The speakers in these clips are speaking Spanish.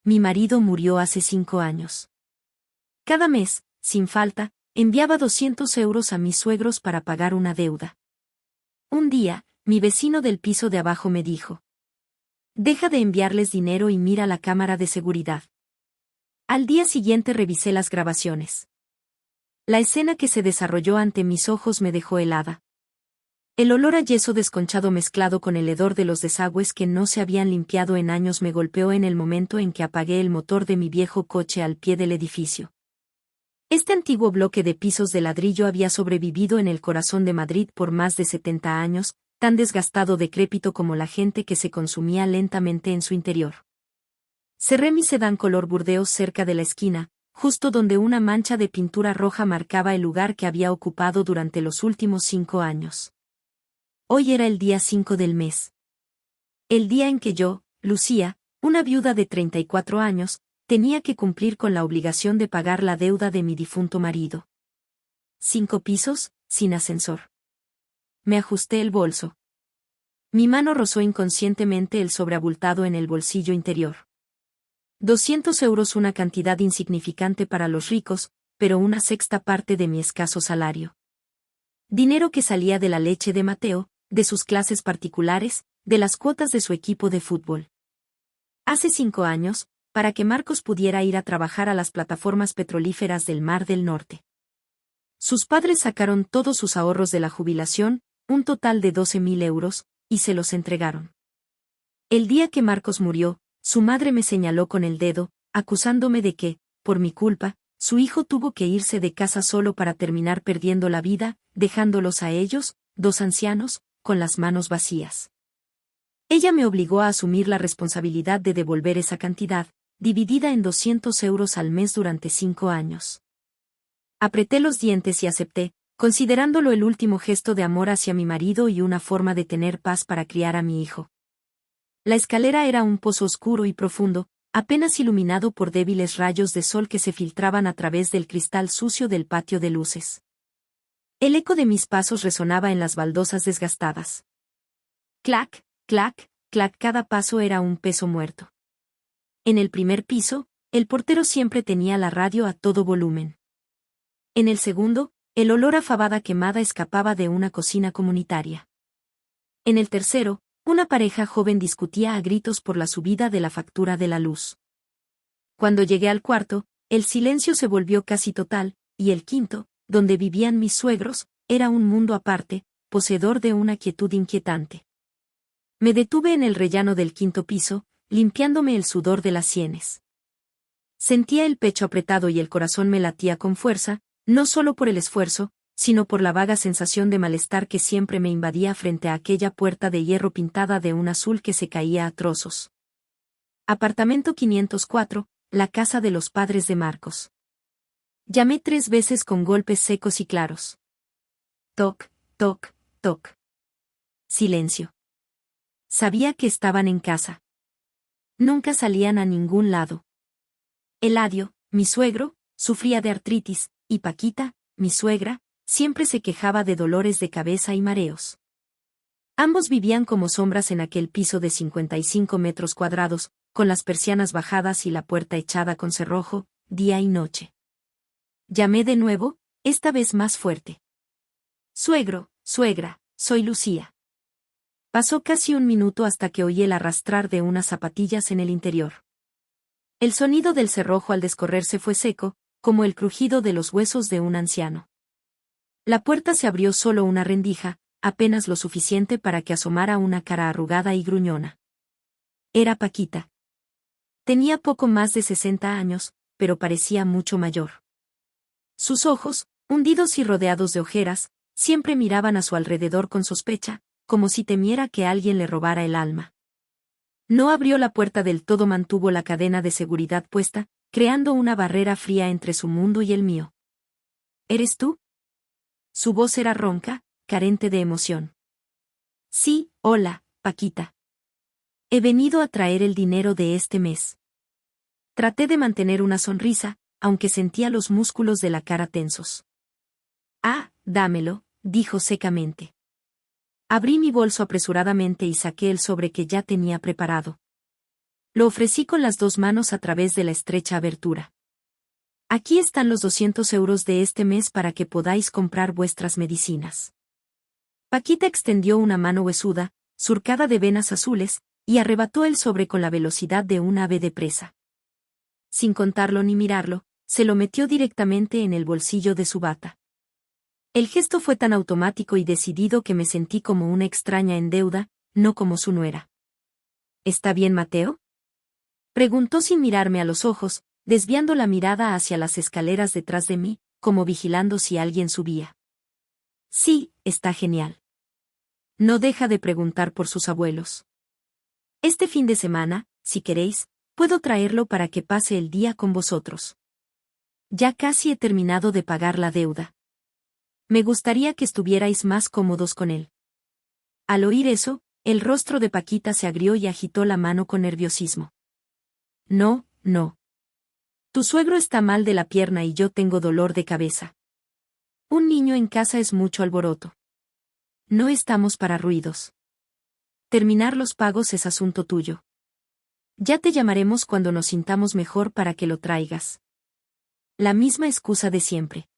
mi marido murió hace 5 años. Cada mes, sin falta, enviaba 200 euros a mis suegros para pagar una deuda. Un día, mi vecino del piso de abajo me dijo: deja de enviarles dinero y mira la cámara de seguridad. Al día siguiente revisé las grabaciones. La escena que se desarrolló ante mis ojos me dejó helada. El olor a yeso desconchado mezclado con el hedor de los desagües que no se habían limpiado en años me golpeó en el momento en que apagué el motor de mi viejo coche al pie del edificio. Este antiguo bloque de pisos de ladrillo había sobrevivido en el corazón de Madrid por más de 70 años, tan desgastado decrépito como la gente que se consumía lentamente en su interior. Cerré mi sedán color burdeos cerca de la esquina, justo donde una mancha de pintura roja marcaba el lugar que había ocupado durante los últimos 5 años. Hoy era el día 5 del mes. El día en que yo, Lucía, una viuda de 34 años, tenía que cumplir con la obligación de pagar la deuda de mi difunto marido. 5 pisos, sin ascensor. Me ajusté el bolso. Mi mano rozó inconscientemente el sobreabultado en el bolsillo interior. 200 euros, una cantidad insignificante para los ricos, pero una sexta parte de mi escaso salario. Dinero que salía de la leche de Mateo, de sus clases particulares, de las cuotas de su equipo de fútbol. Hace 5 años, para que Marcos pudiera ir a trabajar a las plataformas petrolíferas del Mar del Norte. Sus padres sacaron todos sus ahorros de la jubilación, un total de 12.000 euros, y se los entregaron. El día que Marcos murió, su madre me señaló con el dedo, acusándome de que, por mi culpa, su hijo tuvo que irse de casa solo para terminar perdiendo la vida, dejándolos a ellos, 2 ancianos, con las manos vacías. Ella me obligó a asumir la responsabilidad de devolver esa cantidad, dividida en 200 euros al mes durante 5 años. Apreté los dientes y acepté, considerándolo el último gesto de amor hacia mi marido y una forma de tener paz para criar a mi hijo. La escalera era un pozo oscuro y profundo, apenas iluminado por débiles rayos de sol que se filtraban a través del cristal sucio del patio de luces. El eco de mis pasos resonaba en las baldosas desgastadas. Clac, clac, clac, cada paso era un peso muerto. En el primer piso, el portero siempre tenía la radio a todo volumen. En el segundo, el olor a fabada quemada escapaba de una cocina comunitaria. En el tercero, una pareja joven discutía a gritos por la subida de la factura de la luz. Cuando llegué al cuarto, el silencio se volvió casi total, y el quinto, donde vivían mis suegros, era un mundo aparte, poseedor de una quietud inquietante. Me detuve en el rellano del 5.º piso, limpiándome el sudor de las sienes. Sentía el pecho apretado y el corazón me latía con fuerza, no solo por el esfuerzo, sino por la vaga sensación de malestar que siempre me invadía frente a aquella puerta de hierro pintada de un azul que se caía a trozos. Apartamento 504, la casa de los padres de Marcos. Llamé 3 veces con golpes secos y claros. Toc, toc, toc. Silencio. Sabía que estaban en casa. Nunca salían a ningún lado. Eladio, mi suegro, sufría de artritis, y Paquita, mi suegra, siempre se quejaba de dolores de cabeza y mareos. Ambos vivían como sombras en aquel piso de 55 metros cuadrados, con las persianas bajadas y la puerta echada con cerrojo, día y noche. Llamé de nuevo, esta vez más fuerte. Suegro, suegra, soy Lucía. Pasó casi un minuto hasta que oí el arrastrar de unas zapatillas en el interior. El sonido del cerrojo al descorrerse fue seco, como el crujido de los huesos de un anciano. La puerta se abrió solo una rendija, apenas lo suficiente para que asomara una cara arrugada y gruñona. Era Paquita. Tenía poco más de 60 años, pero parecía mucho mayor. Sus ojos, hundidos y rodeados de ojeras, siempre miraban a su alrededor con sospecha, como si temiera que alguien le robara el alma. No abrió la puerta del todo, mantuvo la cadena de seguridad puesta, creando una barrera fría entre su mundo y el mío. ¿Eres tú? Su voz era ronca, carente de emoción. Sí, hola, Paquita. He venido a traer el dinero de este mes. Traté de mantener una sonrisa, aunque sentía los músculos de la cara tensos. Ah, dámelo, dijo secamente. Abrí mi bolso apresuradamente y saqué el sobre que ya tenía preparado. Lo ofrecí con las dos manos a través de la estrecha abertura. Aquí están los 200 euros de este mes para que podáis comprar vuestras medicinas. Paquita extendió una mano huesuda, surcada de venas azules, y arrebató el sobre con la velocidad de un ave de presa. Sin contarlo ni mirarlo, se lo metió directamente en el bolsillo de su bata. El gesto fue tan automático y decidido que me sentí como una extraña en deuda, no como su nuera. ¿Está bien, Mateo?, preguntó sin mirarme a los ojos, desviando la mirada hacia las escaleras detrás de mí, como vigilando si alguien subía. Sí, está genial. No deja de preguntar por sus abuelos. Este fin de semana, si queréis, puedo traerlo para que pase el día con vosotros. Ya casi he terminado de pagar la deuda. Me gustaría que estuvierais más cómodos con él. Al oír eso, el rostro de Paquita se agrió y agitó la mano con nerviosismo. No, no. Tu suegro está mal de la pierna y yo tengo dolor de cabeza. Un niño en casa es mucho alboroto. No estamos para ruidos. Terminar los pagos es asunto tuyo. Ya te llamaremos cuando nos sintamos mejor para que lo traigas. La misma excusa de siempre.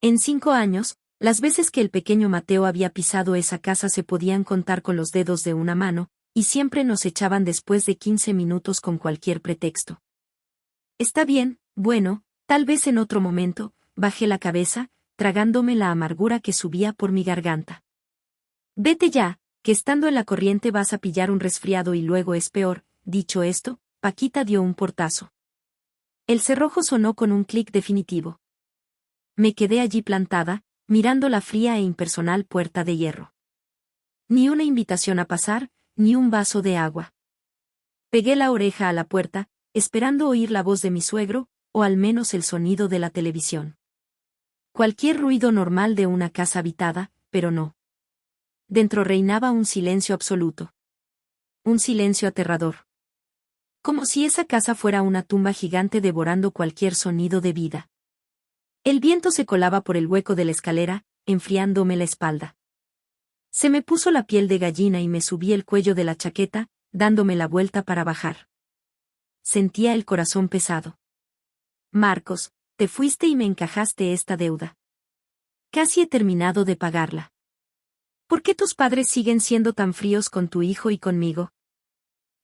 En 5 años, las veces que el pequeño Mateo había pisado esa casa se podían contar con los dedos de una mano, y siempre nos echaban después de 15 minutos con cualquier pretexto. Está bien, bueno, tal vez en otro momento, bajé la cabeza, tragándome la amargura que subía por mi garganta. Vete ya, que estando en la corriente vas a pillar un resfriado y luego es peor. Dicho esto, Paquita dio un portazo. El cerrojo sonó con un clic definitivo. Me quedé allí plantada, mirando la fría e impersonal puerta de hierro. Ni una invitación a pasar, ni un vaso de agua. Pegué la oreja a la puerta, esperando oír la voz de mi suegro, o al menos el sonido de la televisión. Cualquier ruido normal de una casa habitada, pero no. Dentro reinaba un silencio absoluto. Un silencio aterrador. Como si esa casa fuera una tumba gigante devorando cualquier sonido de vida. El viento se colaba por el hueco de la escalera, enfriándome la espalda. Se me puso la piel de gallina y me subí el cuello de la chaqueta, dándome la vuelta para bajar. Sentía el corazón pesado. Marcos, te fuiste y me encajaste esta deuda. Casi he terminado de pagarla. ¿Por qué tus padres siguen siendo tan fríos con tu hijo y conmigo?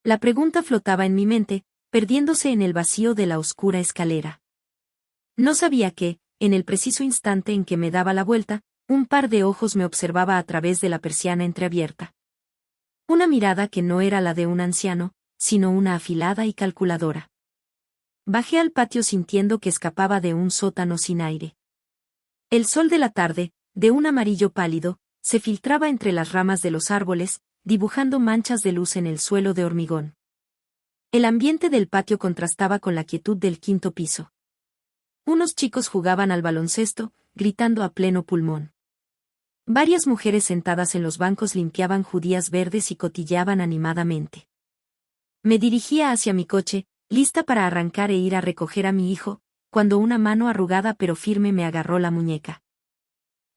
La pregunta flotaba en mi mente, perdiéndose en el vacío de la oscura escalera. No sabía que, en el preciso instante en que me daba la vuelta, un par de ojos me observaba a través de la persiana entreabierta. Una mirada que no era la de un anciano, sino una afilada y calculadora. Bajé al patio sintiendo que escapaba de un sótano sin aire. El sol de la tarde, de un amarillo pálido, se filtraba entre las ramas de los árboles, dibujando manchas de luz en el suelo de hormigón. El ambiente del patio contrastaba con la quietud del 5º piso. Unos chicos jugaban al baloncesto, gritando a pleno pulmón. Varias mujeres sentadas en los bancos limpiaban judías verdes y cotilleaban animadamente. Me dirigía hacia mi coche, lista para arrancar e ir a recoger a mi hijo, cuando una mano arrugada pero firme me agarró la muñeca.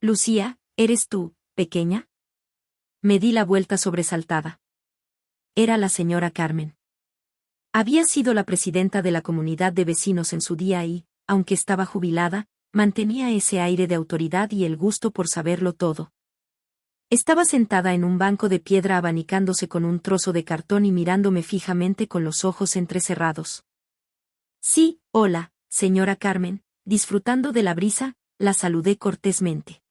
Lucía, ¿eres tú, pequeña? Me di la vuelta sobresaltada. Era la señora Carmen. Había sido la presidenta de la comunidad de vecinos en su día y, aunque estaba jubilada, mantenía ese aire de autoridad y el gusto por saberlo todo. Estaba sentada en un banco de piedra abanicándose con un trozo de cartón y mirándome fijamente con los ojos entrecerrados. Sí, hola, señora Carmen, disfrutando de la brisa, la saludé cortésmente.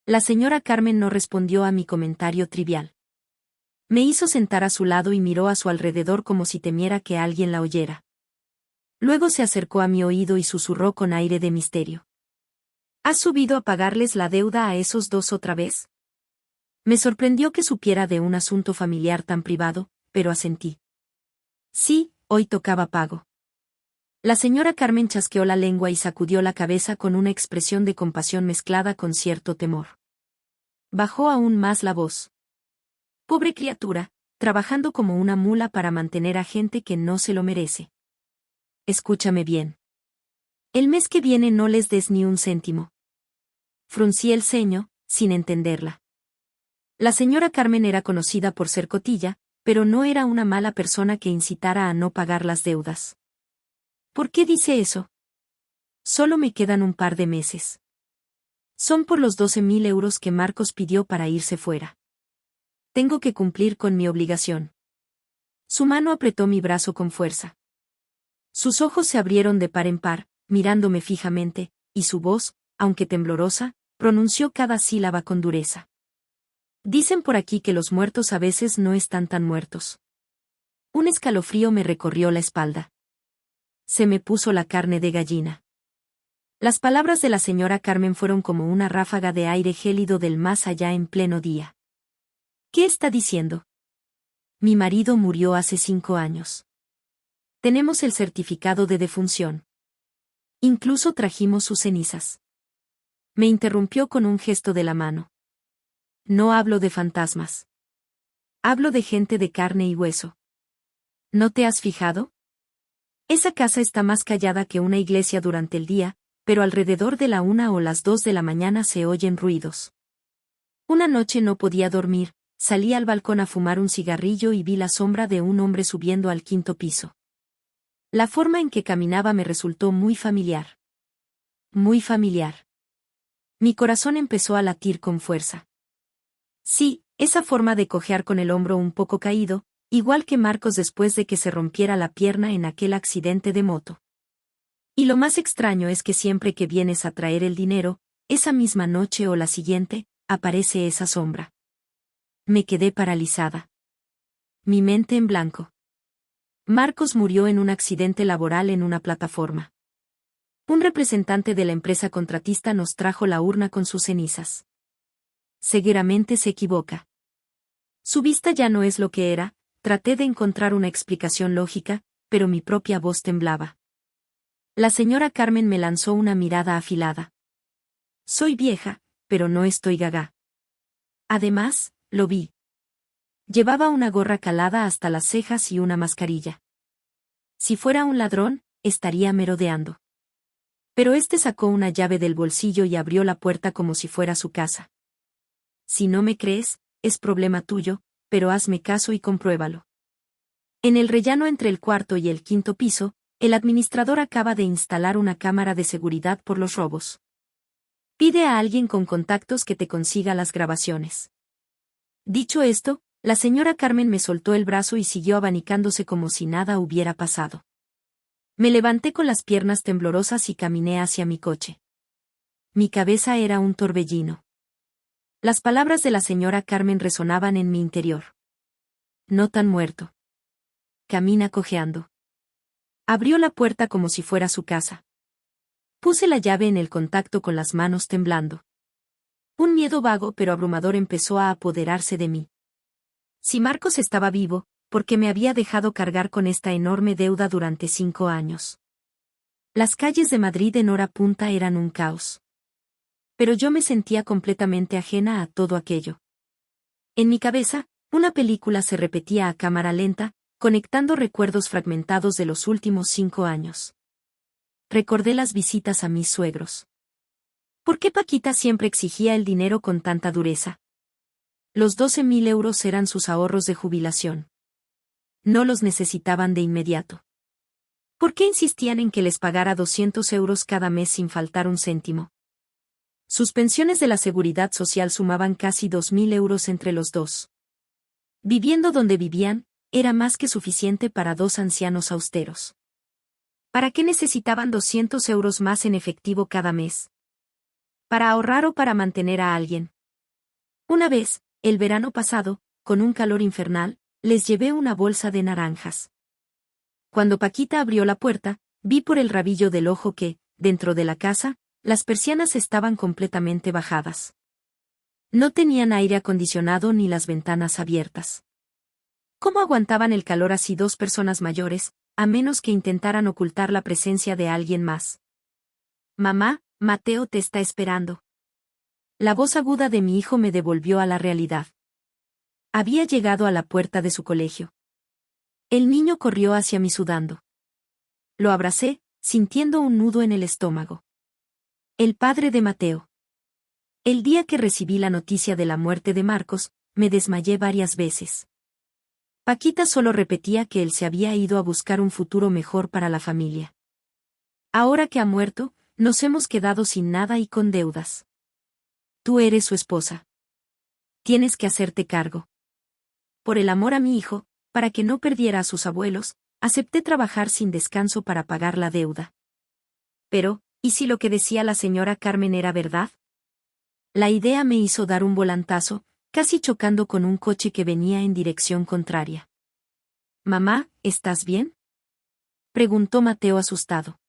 La señora Carmen no respondió a mi comentario trivial. Me hizo sentar a su lado y miró a su alrededor como si temiera que alguien la oyera. Luego se acercó a mi oído y susurró con aire de misterio. ¿Has subido a pagarles la deuda a esos dos otra vez? Me sorprendió que supiera de un asunto familiar tan privado, pero asentí. Sí, hoy tocaba pago. La señora Carmen chasqueó la lengua y sacudió la cabeza con una expresión de compasión mezclada con cierto temor. Bajó aún más la voz. Pobre criatura, trabajando como una mula para mantener a gente que no se lo merece. Escúchame bien. El mes que viene no les des ni un céntimo. Fruncí el ceño, sin entenderla. La señora Carmen era conocida por ser cotilla, pero no era una mala persona que incitara a no pagar las deudas. ¿Por qué dice eso? Solo me quedan un par de meses. Son por los 12.000 euros que Marcos pidió para irse fuera. Tengo que cumplir con mi obligación. Su mano apretó mi brazo con fuerza. Sus ojos se abrieron de par en par, mirándome fijamente, y su voz, aunque temblorosa, pronunció cada sílaba con dureza. Dicen por aquí que los muertos a veces no están tan muertos. Un escalofrío me recorrió la espalda. Se me puso la carne de gallina. Las palabras de la señora Carmen fueron como una ráfaga de aire gélido del más allá en pleno día. ¿Qué está diciendo? Mi marido murió hace 5 años. Tenemos el certificado de defunción. Incluso trajimos sus cenizas. Me interrumpió con un gesto de la mano. No hablo de fantasmas. Hablo de gente de carne y hueso. ¿No te has fijado? Esa casa está más callada que una iglesia durante el día, pero alrededor de la 1 o las 2 de la mañana se oyen ruidos. Una noche no podía dormir, salí al balcón a fumar un cigarrillo y vi la sombra de un hombre subiendo al 5.º piso. La forma en que caminaba me resultó muy familiar. Muy familiar. Mi corazón empezó a latir con fuerza. Sí, esa forma de cojear con el hombro un poco caído, igual que Marcos después de que se rompiera la pierna en aquel accidente de moto. Y lo más extraño es que siempre que vienes a traer el dinero, esa misma noche o la siguiente, aparece esa sombra. Me quedé paralizada. Mi mente en blanco. Marcos murió en un accidente laboral en una plataforma. Un representante de la empresa contratista nos trajo la urna con sus cenizas. Seguramente se equivoca. Su vista ya no es lo que era, traté de encontrar una explicación lógica, pero mi propia voz temblaba. La señora Carmen me lanzó una mirada afilada. Soy vieja, pero no estoy gaga. Además, lo vi. Llevaba una gorra calada hasta las cejas y una mascarilla. Si fuera un ladrón, estaría merodeando. Pero este sacó una llave del bolsillo y abrió la puerta como si fuera su casa. Si no me crees, es problema tuyo, pero hazme caso y compruébalo. En el rellano entre el 4.º y el 5.º piso, el administrador acaba de instalar una cámara de seguridad por los robos. Pide a alguien con contactos que te consiga las grabaciones. Dicho esto, la señora Carmen me soltó el brazo y siguió abanicándose como si nada hubiera pasado. Me levanté con las piernas temblorosas y caminé hacia mi coche. Mi cabeza era un torbellino. Las palabras de la señora Carmen resonaban en mi interior. No tan muerto. Camina cojeando. Abrió la puerta como si fuera su casa. Puse la llave en el contacto con las manos temblando. Un miedo vago pero abrumador empezó a apoderarse de mí. Si Marcos estaba vivo, ¿por qué me había dejado cargar con esta enorme deuda durante 5 años? Las calles de Madrid en hora punta eran un caos. Pero yo me sentía completamente ajena a todo aquello. En mi cabeza, una película se repetía a cámara lenta, conectando recuerdos fragmentados de los últimos 5 años. Recordé las visitas a mis suegros. ¿Por qué Paquita siempre exigía el dinero con tanta dureza? Los 12.000 euros eran sus ahorros de jubilación. No los necesitaban de inmediato. ¿Por qué insistían en que les pagara 200 euros cada mes sin faltar un céntimo? Sus pensiones de la Seguridad Social sumaban casi 2.000 euros entre los dos. Viviendo donde vivían, era más que suficiente para 2 ancianos austeros. ¿Para qué necesitaban 200 euros más en efectivo cada mes? ¿Para ahorrar o para mantener a alguien? Una vez, el verano pasado, con un calor infernal, les llevé una bolsa de naranjas. Cuando Paquita abrió la puerta, vi por el rabillo del ojo que, dentro de la casa, las persianas estaban completamente bajadas. No tenían aire acondicionado ni las ventanas abiertas. ¿Cómo aguantaban el calor así 2 personas mayores, a menos que intentaran ocultar la presencia de alguien más? Mamá, Mateo te está esperando. La voz aguda de mi hijo me devolvió a la realidad. Había llegado a la puerta de su colegio. El niño corrió hacia mí sudando. Lo abracé, sintiendo un nudo en el estómago. El padre de Mateo. El día que recibí la noticia de la muerte de Marcos, me desmayé varias veces. Paquita solo repetía que él se había ido a buscar un futuro mejor para la familia. Ahora que ha muerto, nos hemos quedado sin nada y con deudas. Tú eres su esposa. Tienes que hacerte cargo. Por el amor a mi hijo, para que no perdiera a sus abuelos, acepté trabajar sin descanso para pagar la deuda. Pero, ¿y si lo que decía la señora Carmen era verdad? La idea me hizo dar un volantazo, casi chocando con un coche que venía en dirección contraria. «Mamá, ¿estás bien?», preguntó Mateo asustado.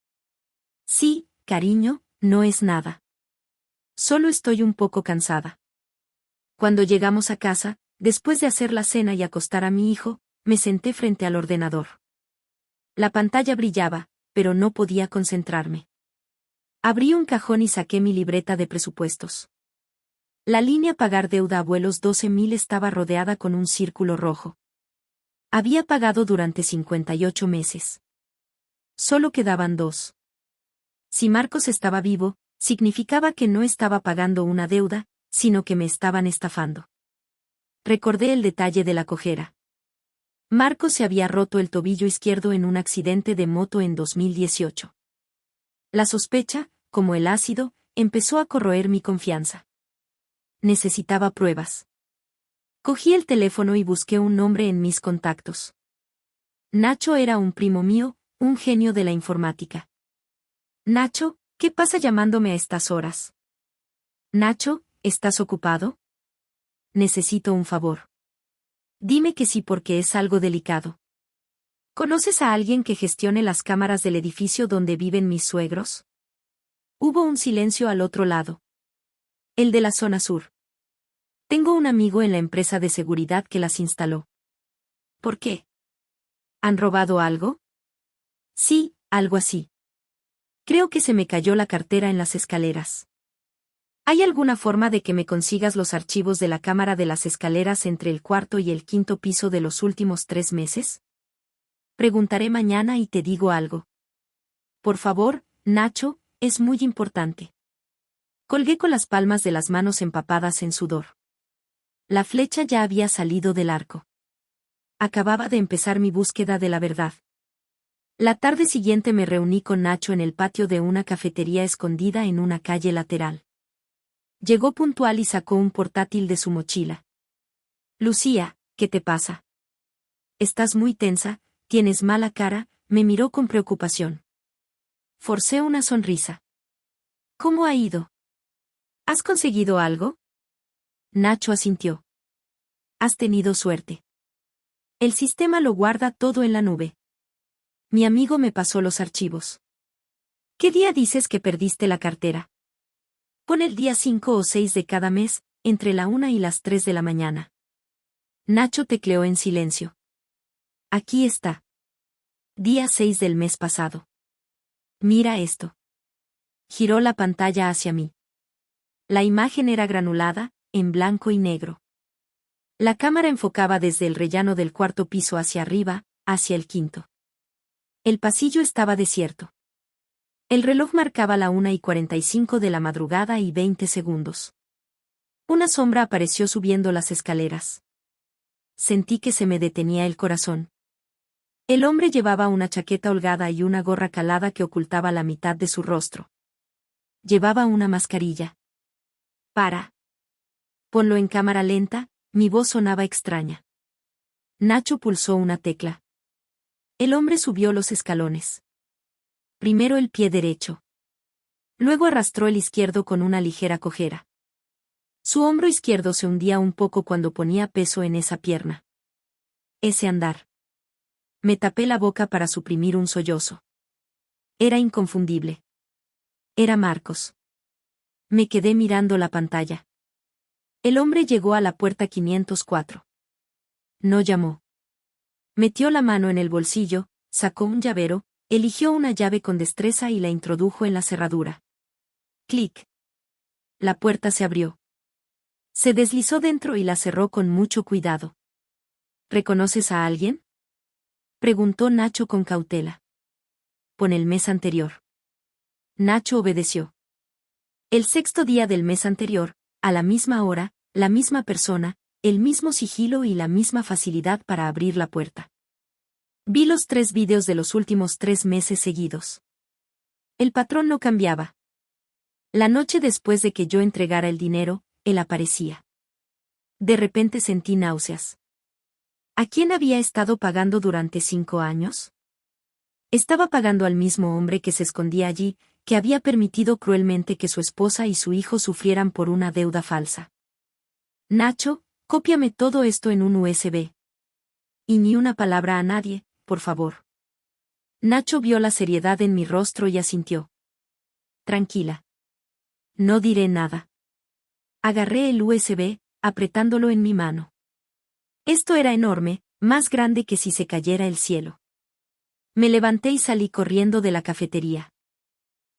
«Sí, cariño, no es nada. Solo estoy un poco cansada». Cuando llegamos a casa, después de hacer la cena y acostar a mi hijo, me senté frente al ordenador. La pantalla brillaba, pero no podía concentrarme. Abrí un cajón y saqué mi libreta de presupuestos. La línea pagar deuda abuelos 12.000 estaba rodeada con un círculo rojo. Había pagado durante 58 meses. Solo quedaban 2. Si Marcos estaba vivo, significaba que no estaba pagando una deuda, sino que me estaban estafando. Recordé el detalle de la cojera. Marcos se había roto el tobillo izquierdo en un accidente de moto en 2018. La sospecha, como el ácido, empezó a corroer mi confianza. Necesitaba pruebas. Cogí el teléfono y busqué un nombre en mis contactos. Nacho era un primo mío, un genio de la informática. «Nacho, ¿qué pasa llamándome a estas horas?» «Nacho, ¿estás ocupado? Necesito un favor». «Dime que sí porque es algo delicado». «¿Conoces a alguien que gestione las cámaras del edificio donde viven mis suegros?» Hubo un silencio al otro lado. «El de la zona sur. Tengo un amigo en la empresa de seguridad que las instaló». «¿Por qué? ¿Han robado algo?» «Sí, algo así. Creo que se me cayó la cartera en las escaleras». «¿Hay alguna forma de que me consigas los archivos de la cámara de las escaleras entre el cuarto y el quinto piso de los últimos 3 meses?» «Preguntaré mañana y te digo algo». «Por favor, Nacho, es muy importante». Colgué con las palmas de las manos empapadas en sudor. La flecha ya había salido del arco. Acababa de empezar mi búsqueda de la verdad. La tarde siguiente me reuní con Nacho en el patio de una cafetería escondida en una calle lateral. Llegó puntual y sacó un portátil de su mochila. «Lucía, ¿qué te pasa? Estás muy tensa, tienes mala cara», me miró con preocupación. Forcé una sonrisa. «¿Cómo ha ido? ¿Has conseguido algo?» Nacho asintió. «Has tenido suerte. El sistema lo guarda todo en la nube. Mi amigo me pasó los archivos». «¿Qué día dices que perdiste la cartera?» «Pon el día 5 o 6 de cada mes, entre la 1 y las 3 de la mañana». Nacho tecleó en silencio. «Aquí está. Día 6 del mes pasado. Mira esto». Giró la pantalla hacia mí. La imagen era granulada, en blanco y negro. La cámara enfocaba desde el rellano del cuarto piso hacia arriba, hacia el quinto. El pasillo estaba desierto. El reloj marcaba la 1:45 de la madrugada y 20 segundos. Una sombra apareció subiendo las escaleras. Sentí que se me detenía el corazón. El hombre llevaba una chaqueta holgada y una gorra calada que ocultaba la mitad de su rostro. Llevaba una mascarilla. «Para. Ponlo en cámara lenta», mi voz sonaba extraña. Nacho pulsó una tecla. El hombre subió los escalones. Primero el pie derecho. Luego arrastró el izquierdo con una ligera cojera. Su hombro izquierdo se hundía un poco cuando ponía peso en esa pierna. Ese andar. Me tapé la boca para suprimir un sollozo. Era inconfundible. Era Marcos. Me quedé mirando la pantalla. El hombre llegó a la puerta 504. No llamó. Metió la mano en el bolsillo, sacó un llavero, eligió una llave con destreza y la introdujo en la cerradura. Clic. La puerta se abrió. Se deslizó dentro y la cerró con mucho cuidado. «¿Reconoces a alguien?», preguntó Nacho con cautela. «Pon el mes anterior». Nacho obedeció. El 6º día del mes anterior, a la misma hora, la misma persona, el mismo sigilo y la misma facilidad para abrir la puerta. Vi los 3 vídeos de los últimos 3 meses seguidos. El patrón no cambiaba. La noche después de que yo entregara el dinero, él aparecía. De repente sentí náuseas. ¿A quién había estado pagando durante 5 años? Estaba pagando al mismo hombre que se escondía allí, que había permitido cruelmente que su esposa y su hijo sufrieran por una deuda falsa. Nacho, cópiame todo esto en un USB. Y ni una palabra a nadie, por favor. Nacho vio la seriedad en mi rostro y asintió. Tranquila. No diré nada. Agarré el USB, apretándolo en mi mano. Esto era enorme, más grande que si se cayera el cielo. Me levanté y salí corriendo de la cafetería.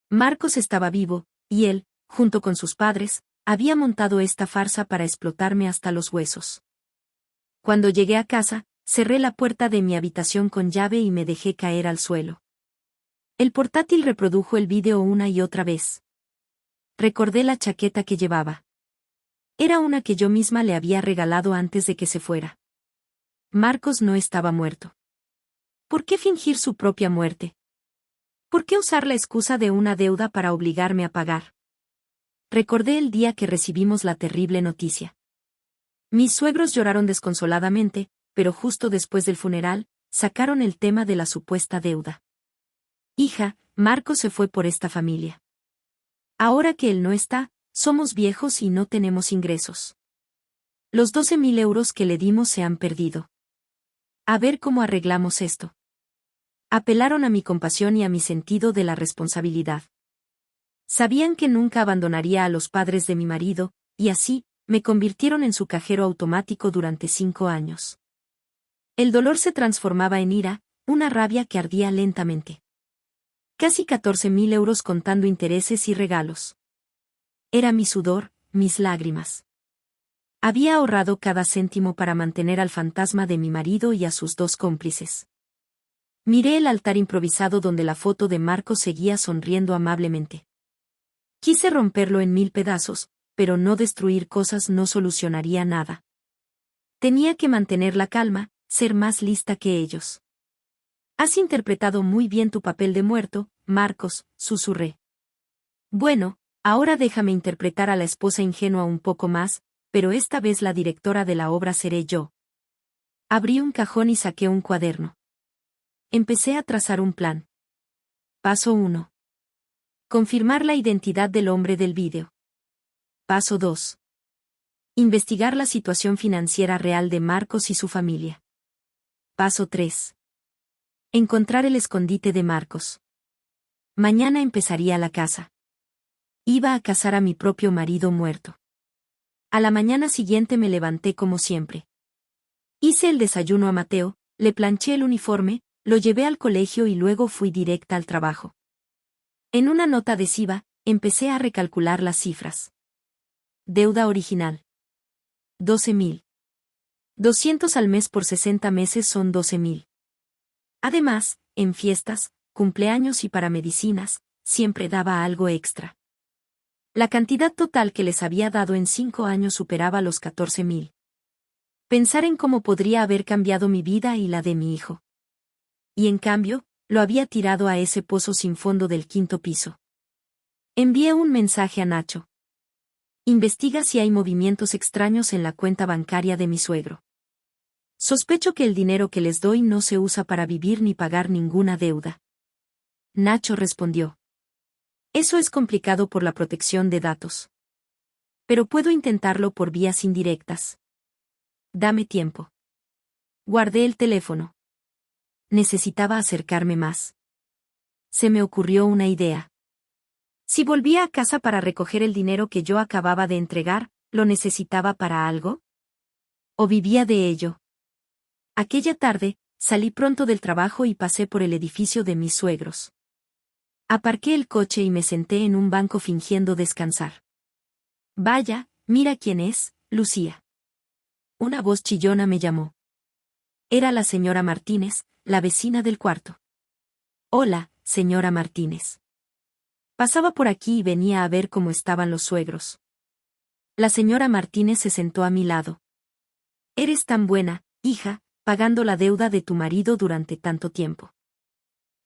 Marcos estaba vivo, y él, junto con sus padres, había montado esta farsa para explotarme hasta los huesos. Cuando llegué a casa, cerré la puerta de mi habitación con llave y me dejé caer al suelo. El portátil reprodujo el vídeo una y otra vez. Recordé la chaqueta que llevaba. Era una que yo misma le había regalado antes de que se fuera. Marcos no estaba muerto. ¿Por qué fingir su propia muerte? ¿Por qué usar la excusa de una deuda para obligarme a pagar? Recordé el día que recibimos la terrible noticia. Mis suegros lloraron desconsoladamente, pero justo después del funeral, sacaron el tema de la supuesta deuda. Hija, Marcos se fue por esta familia. Ahora que él no está, somos viejos y no tenemos ingresos. Los 12.000 euros que le dimos se han perdido. A ver cómo arreglamos esto. Apelaron a mi compasión y a mi sentido de la responsabilidad. Sabían que nunca abandonaría a los padres de mi marido, y así, me convirtieron en su cajero automático durante 5 años. El dolor se transformaba en ira, una rabia que ardía lentamente. Casi 14.000 euros contando intereses y regalos. Era mi sudor, mis lágrimas. Había ahorrado cada céntimo para mantener al fantasma de mi marido y a sus 2 cómplices. Miré el altar improvisado donde la foto de Marcos seguía sonriendo amablemente. Quise romperlo en 1000 pedazos, pero no destruir cosas no solucionaría nada. Tenía que mantener la calma, ser más lista que ellos. Has interpretado muy bien tu papel de muerto, Marcos, susurré. Bueno, ahora déjame interpretar a la esposa ingenua un poco más, pero esta vez la directora de la obra seré yo. Abrí un cajón y saqué un cuaderno. Empecé a trazar un plan. Paso 1. Confirmar la identidad del hombre del vídeo. Paso 2. Investigar la situación financiera real de Marcos y su familia. Paso 3. Encontrar el escondite de Marcos. Mañana empezaría la casa. Iba a casar a mi propio marido muerto. A la mañana siguiente me levanté como siempre. Hice el desayuno a Mateo, le planché el uniforme, lo llevé al colegio y luego fui directa al trabajo. En una nota adhesiva, empecé a recalcular las cifras. Deuda original. 12.000. 200 al mes por 60 meses son 12.000. Además, en fiestas, cumpleaños y para medicinas, siempre daba algo extra. La cantidad total que les había dado en 5 años superaba los 14.000. Pensar en cómo podría haber cambiado mi vida y la de mi hijo. Y en cambio, lo había tirado a ese pozo sin fondo del 5º piso. Envié un mensaje a Nacho. Investiga si hay movimientos extraños en la cuenta bancaria de mi suegro. Sospecho que el dinero que les doy no se usa para vivir ni pagar ninguna deuda. Nacho respondió. Eso es complicado por la protección de datos. Pero puedo intentarlo por vías indirectas. Dame tiempo. Guardé el teléfono. Necesitaba acercarme más. Se me ocurrió una idea. Si volvía a casa para recoger el dinero que yo acababa de entregar, ¿lo necesitaba para algo? ¿O vivía de ello? Aquella tarde, salí pronto del trabajo y pasé por el edificio de mis suegros. Aparqué el coche y me senté en un banco fingiendo descansar. Vaya, mira quién es, Lucía. Una voz chillona me llamó. Era la señora Martínez, la vecina del cuarto. Hola, señora Martínez. Pasaba por aquí y venía a ver cómo estaban los suegros. La señora Martínez se sentó a mi lado. Eres tan buena, hija, pagando la deuda de tu marido durante tanto tiempo.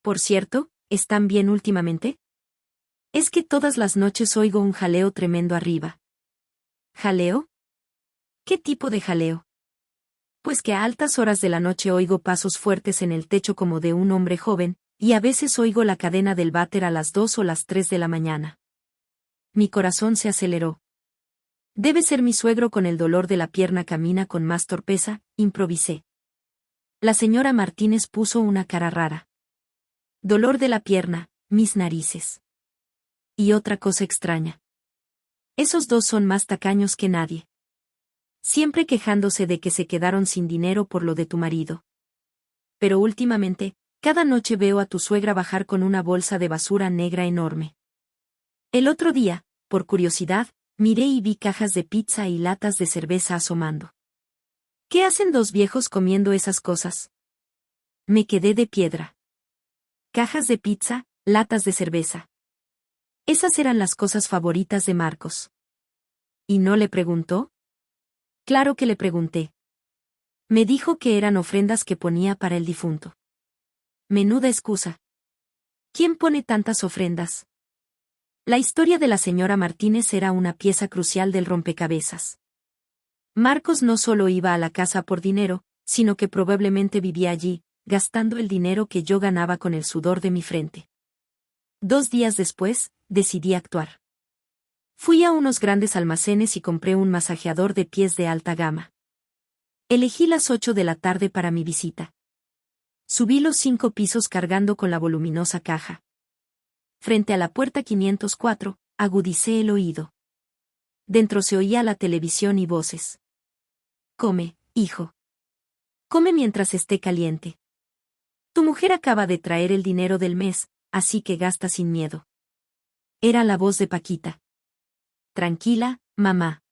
Por cierto, ¿están bien últimamente? Es que todas las noches oigo un jaleo tremendo arriba. ¿Jaleo? ¿Qué tipo de jaleo? Pues que a altas horas de la noche oigo pasos fuertes en el techo como de un hombre joven, y a veces oigo la cadena del váter a las 2 o las 3 de la mañana. Mi corazón se aceleró. Debe ser mi suegro con el dolor de la pierna camina con más torpeza, improvisé. La señora Martínez puso una cara rara. Dolor de la pierna, mis narices. Y otra cosa extraña. Esos dos son más tacaños que nadie. Siempre quejándose de que se quedaron sin dinero por lo de tu marido. Pero últimamente, cada noche veo a tu suegra bajar con una bolsa de basura negra enorme. El otro día, por curiosidad, miré y vi cajas de pizza y latas de cerveza asomando. ¿Qué hacen dos viejos comiendo esas cosas? Me quedé de piedra. Cajas de pizza, latas de cerveza. Esas eran las cosas favoritas de Marcos. ¿Y no le preguntó? Claro que le pregunté. Me dijo que eran ofrendas que ponía para el difunto. Menuda excusa. ¿Quién pone tantas ofrendas? La historia de la señora Martínez era una pieza crucial del rompecabezas. Marcos no solo iba a la casa por dinero, sino que probablemente vivía allí, gastando el dinero que yo ganaba con el sudor de mi frente. 2 días después, decidí actuar. Fui a unos grandes almacenes y compré un masajeador de pies de alta gama. Elegí las 8 de la tarde para mi visita. Subí los 5 pisos cargando con la voluminosa caja. Frente a la puerta 504, agudicé el oído. Dentro se oía la televisión y voces. Come, hijo. Come mientras esté caliente. Tu mujer acaba de traer el dinero del mes, así que gasta sin miedo. Era la voz de Paquita. Tranquila, mamá.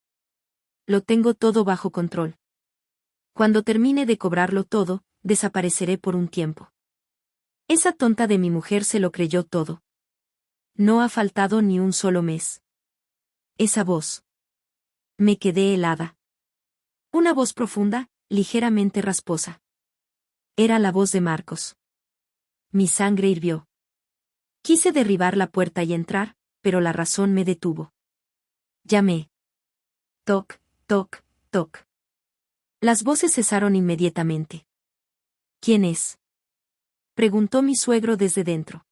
Lo tengo todo bajo control. Cuando termine de cobrarlo todo, desapareceré por un tiempo. Esa tonta de mi mujer se lo creyó todo. No ha faltado ni un solo mes. Esa voz. Me quedé helada. Una voz profunda, ligeramente rasposa. Era la voz de Marcos. Mi sangre hirvió. Quise derribar la puerta y entrar, pero la razón me detuvo. Llamé. Toc, toc, toc. Las voces cesaron inmediatamente. ¿Quién es? Preguntó mi suegro desde dentro.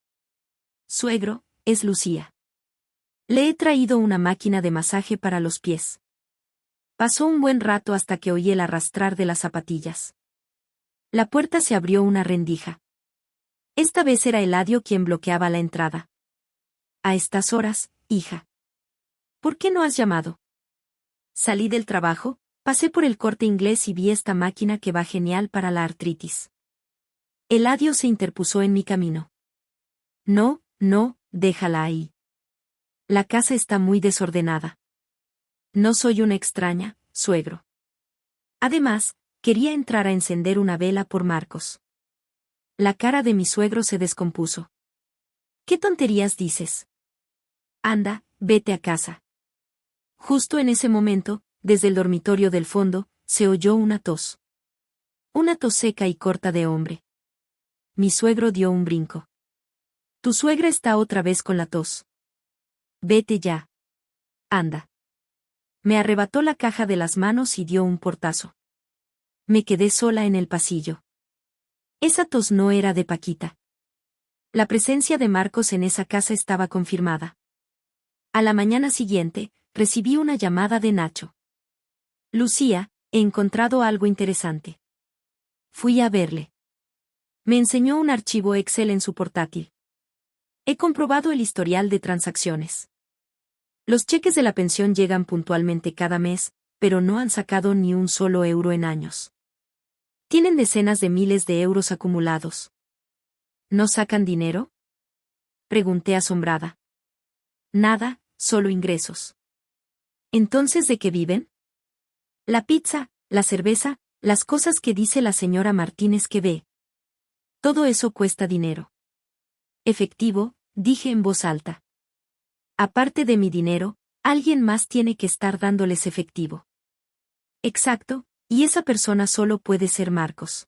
Suegro, es Lucía. Le he traído una máquina de masaje para los pies. Pasó un buen rato hasta que oí el arrastrar de las zapatillas. La puerta se abrió una rendija. Esta vez era Eladio quien bloqueaba la entrada. A estas horas, hija. ¿Por qué no has llamado? Salí del trabajo, pasé por el Corte Inglés y vi esta máquina que va genial para la artritis. Eladio se interpuso en mi camino. No, no, déjala ahí. La casa está muy desordenada. No soy una extraña, suegro. Además, quería entrar a encender una vela por Marcos. La cara de mi suegro se descompuso. ¿Qué tonterías dices? Anda, vete a casa. Justo en ese momento, desde el dormitorio del fondo, se oyó una tos. Una tos seca y corta de hombre. Mi suegro dio un brinco. Tu suegra está otra vez con la tos. Vete ya. Anda. Me arrebató la caja de las manos y dio un portazo. Me quedé sola en el pasillo. Esa tos no era de Paquita. La presencia de Marcos en esa casa estaba confirmada. A la mañana siguiente, recibí una llamada de Nacho. Lucía, he encontrado algo interesante. Fui a verle. Me enseñó un archivo Excel en su portátil. He comprobado el historial de transacciones. Los cheques de la pensión llegan puntualmente cada mes, pero no han sacado ni un solo euro en años. Tienen decenas de miles de euros acumulados. ¿No sacan dinero? Pregunté asombrada. Nada, solo ingresos. ¿Entonces de qué viven? La pizza, la cerveza, las cosas que dice la señora Martínez que ve. Todo eso cuesta dinero. Efectivo, dije en voz alta. Aparte de mi dinero, alguien más tiene que estar dándoles efectivo. Exacto, Y esa persona solo puede ser Marcos.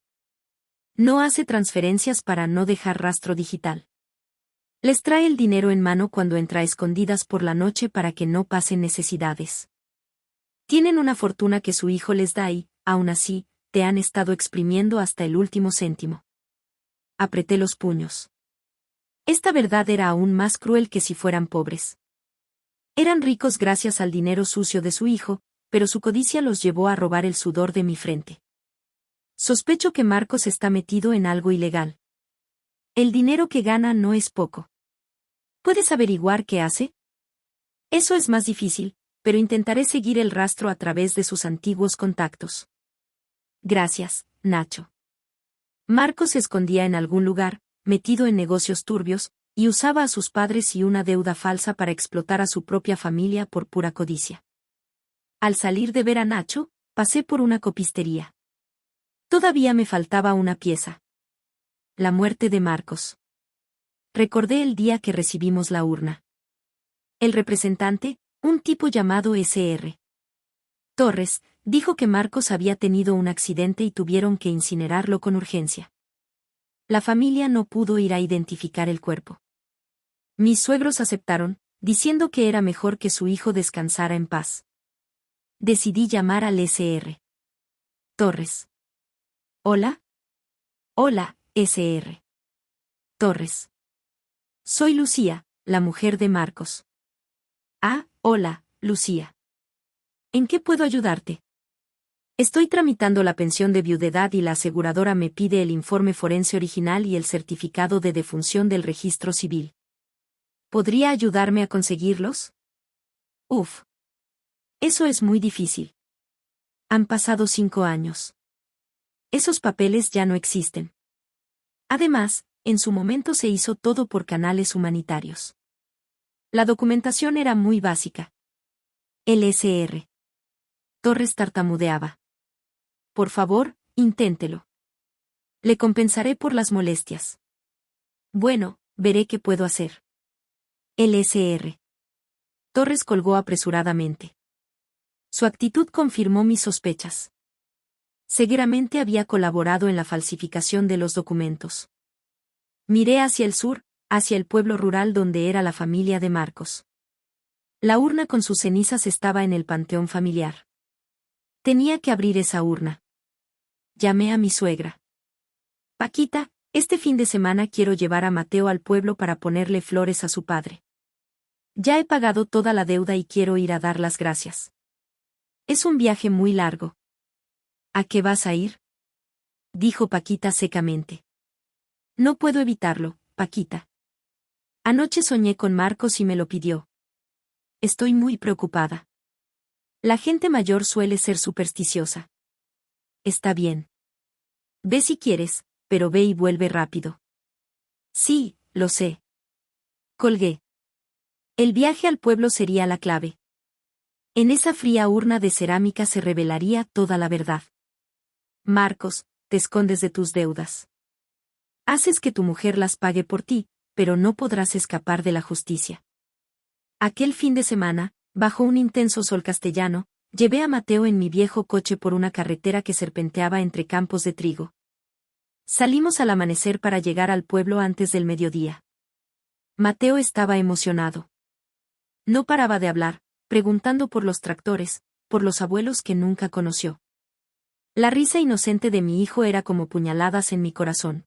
No hace transferencias para no dejar rastro digital. Les trae el dinero en mano cuando entra a escondidas por la noche para que no pasen necesidades. Tienen una fortuna que su hijo les da y, aún así, te han estado exprimiendo hasta el último céntimo. Apreté los puños. Esta verdad era aún más cruel que si fueran pobres. Eran ricos gracias al dinero sucio de su hijo, pero su codicia los llevó a robar el sudor de mi frente. Sospecho que Marcos está metido en algo ilegal. El dinero que gana no es poco. ¿Puedes averiguar qué hace? Eso es más difícil, pero intentaré seguir el rastro a través de sus antiguos contactos. Gracias, Nacho. Marcos se escondía en algún lugar, metido en negocios turbios, y usaba a sus padres y una deuda falsa para explotar a su propia familia por pura codicia. Al salir de ver a Nacho, pasé por una copistería. Todavía me faltaba una pieza. La muerte de Marcos. Recordé el día que recibimos la urna. El representante, un tipo llamado S.R. Torres, dijo que Marcos había tenido un accidente y tuvieron que incinerarlo con urgencia. La familia no pudo ir a identificar el cuerpo. Mis suegros aceptaron, diciendo que era mejor que su hijo descansara en paz. Decidí llamar al S.R. Torres. ¿Hola? Hola, S.R. Torres. Soy Lucía, la mujer de Marcos. Ah, hola, Lucía. ¿En qué puedo ayudarte? Estoy tramitando la pensión de viudedad y la aseguradora me pide el informe forense original y el certificado de defunción del registro civil. ¿Podría ayudarme a conseguirlos? Uf. Eso es muy difícil. Han pasado 5 años. Esos papeles ya no existen. Además, en su momento se hizo todo por canales humanitarios. La documentación era muy básica. El S.R. Torres tartamudeaba. Por favor, inténtelo. Le compensaré por las molestias. Bueno, veré qué puedo hacer. El S.R. Torres colgó apresuradamente. Su actitud confirmó mis sospechas. Seguramente había colaborado en la falsificación de los documentos. Miré hacia el sur, hacia el pueblo rural donde era la familia de Marcos. La urna con sus cenizas estaba en el panteón familiar. Tenía que abrir esa urna. Llamé a mi suegra. Paquita, este fin de semana quiero llevar a Mateo al pueblo para ponerle flores a su padre. Ya he pagado toda la deuda y quiero ir a dar las gracias. Es un viaje muy largo. ¿A qué vas a ir? Dijo Paquita secamente. No puedo evitarlo, Paquita. Anoche soñé con Marcos y me lo pidió. Estoy muy preocupada. La gente mayor suele ser supersticiosa. Está bien. Ve si quieres, pero ve y vuelve rápido. Sí, lo sé. Colgué. El viaje al pueblo sería la clave. En esa fría urna de cerámica se revelaría toda la verdad. Marcos, te escondes de tus deudas. Haces que tu mujer las pague por ti, pero no podrás escapar de la justicia. Aquel fin de semana, bajo un intenso sol castellano, llevé a Mateo en mi viejo coche por una carretera que serpenteaba entre campos de trigo. Salimos al amanecer para llegar al pueblo antes del mediodía. Mateo estaba emocionado. No paraba de hablar, preguntando por los tractores, por los abuelos que nunca conoció. La risa inocente de mi hijo era como puñaladas en mi corazón.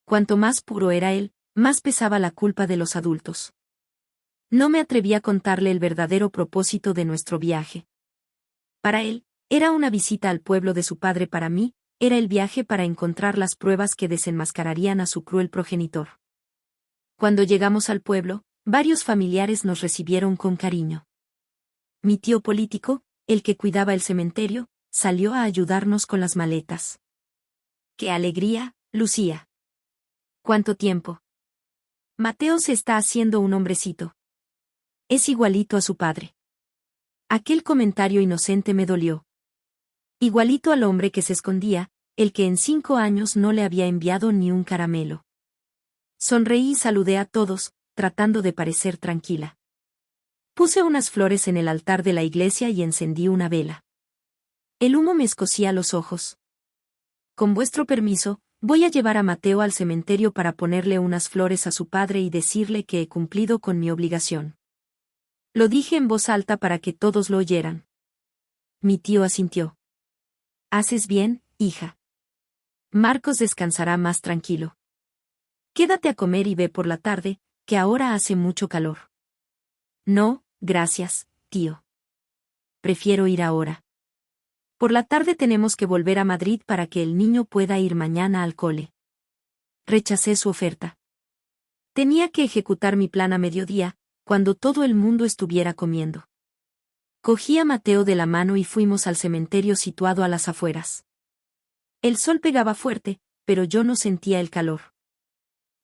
Cuanto más puro era él, más pesaba la culpa de los adultos. No me atreví a contarle el verdadero propósito de nuestro viaje. Para él, era una visita al pueblo de su padre, para mí, era el viaje para encontrar las pruebas que desenmascararían a su cruel progenitor. Cuando llegamos al pueblo, varios familiares nos recibieron con cariño. Mi tío político, el que cuidaba el cementerio, salió a ayudarnos con las maletas. ¡Qué alegría, Lucía! ¿Cuánto tiempo? Mateo se está haciendo un hombrecito. Es igualito a su padre. Aquel comentario inocente me dolió. Igualito al hombre que se escondía, el que en 5 años no le había enviado ni un caramelo. Sonreí y saludé a todos, tratando de parecer tranquila. Puse unas flores en el altar de la iglesia y encendí una vela. El humo me escocía los ojos. Con vuestro permiso, voy a llevar a Mateo al cementerio para ponerle unas flores a su padre y decirle que he cumplido con mi obligación. Lo dije en voz alta para que todos lo oyeran. Mi tío asintió. Haces bien, hija. Marcos descansará más tranquilo. Quédate a comer y ve por la tarde, que ahora hace mucho calor. No, gracias, tío. Prefiero ir ahora. Por la tarde tenemos que volver a Madrid para que el niño pueda ir mañana al cole. Rechacé su oferta. Tenía que ejecutar mi plan a mediodía, cuando todo el mundo estuviera comiendo. Cogí a Mateo de la mano y fuimos al cementerio situado a las afueras. El sol pegaba fuerte, pero yo no sentía el calor.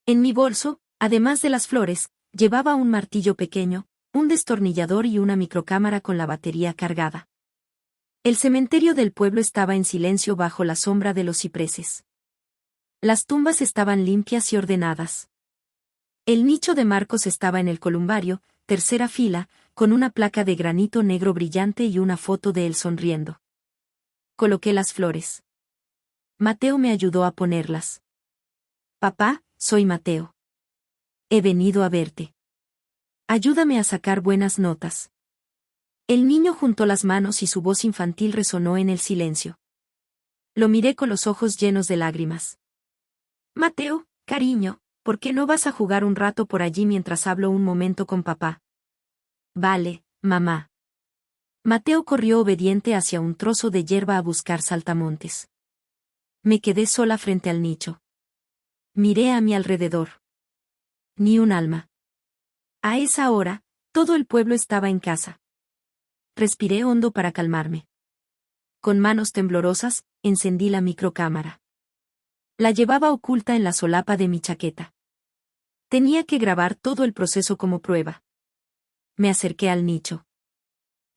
En mi bolso, además de las flores, llevaba un martillo pequeño, un destornillador y una microcámara con la batería cargada. El cementerio del pueblo estaba en silencio bajo la sombra de los cipreses. Las tumbas estaban limpias y ordenadas. El nicho de Marcos estaba en el columbario, tercera fila, con una placa de granito negro brillante y una foto de él sonriendo. Coloqué las flores. Mateo me ayudó a ponerlas. Papá, soy Mateo. He venido a verte. Ayúdame a sacar buenas notas. El niño juntó las manos y su voz infantil resonó en el silencio. Lo miré con los ojos llenos de lágrimas. Mateo, cariño, ¿por qué no vas a jugar un rato por allí mientras hablo un momento con papá? Vale, mamá. Mateo corrió obediente hacia un trozo de hierba a buscar saltamontes. Me quedé sola frente al nicho. Miré a mi alrededor. Ni un alma. A esa hora, todo el pueblo estaba en casa. Respiré hondo para calmarme. Con manos temblorosas, encendí la microcámara. La llevaba oculta en la solapa de mi chaqueta. Tenía que grabar todo el proceso como prueba. Me acerqué al nicho.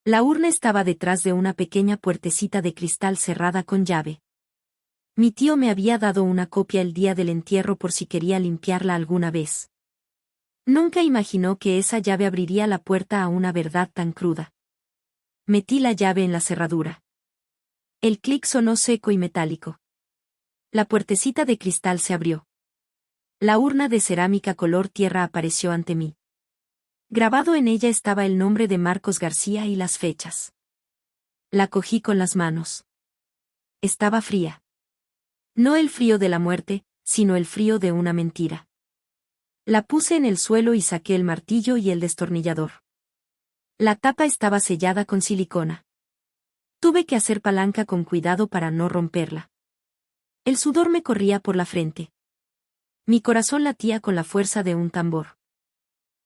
La urna estaba detrás de una pequeña puertecita de cristal cerrada con llave. Mi tío me había dado una copia el día del entierro por si quería limpiarla alguna vez. Nunca imaginó que esa llave abriría la puerta a una verdad tan cruda. Metí la llave en la cerradura. El clic sonó seco y metálico. La puertecita de cristal se abrió. La urna de cerámica color tierra apareció ante mí. Grabado en ella estaba el nombre de Marcos García y las fechas. La cogí con las manos. Estaba fría. No el frío de la muerte, sino el frío de una mentira. La puse en el suelo y saqué el martillo y el destornillador. La tapa estaba sellada con silicona. Tuve que hacer palanca con cuidado para no romperla. El sudor me corría por la frente. Mi corazón latía con la fuerza de un tambor.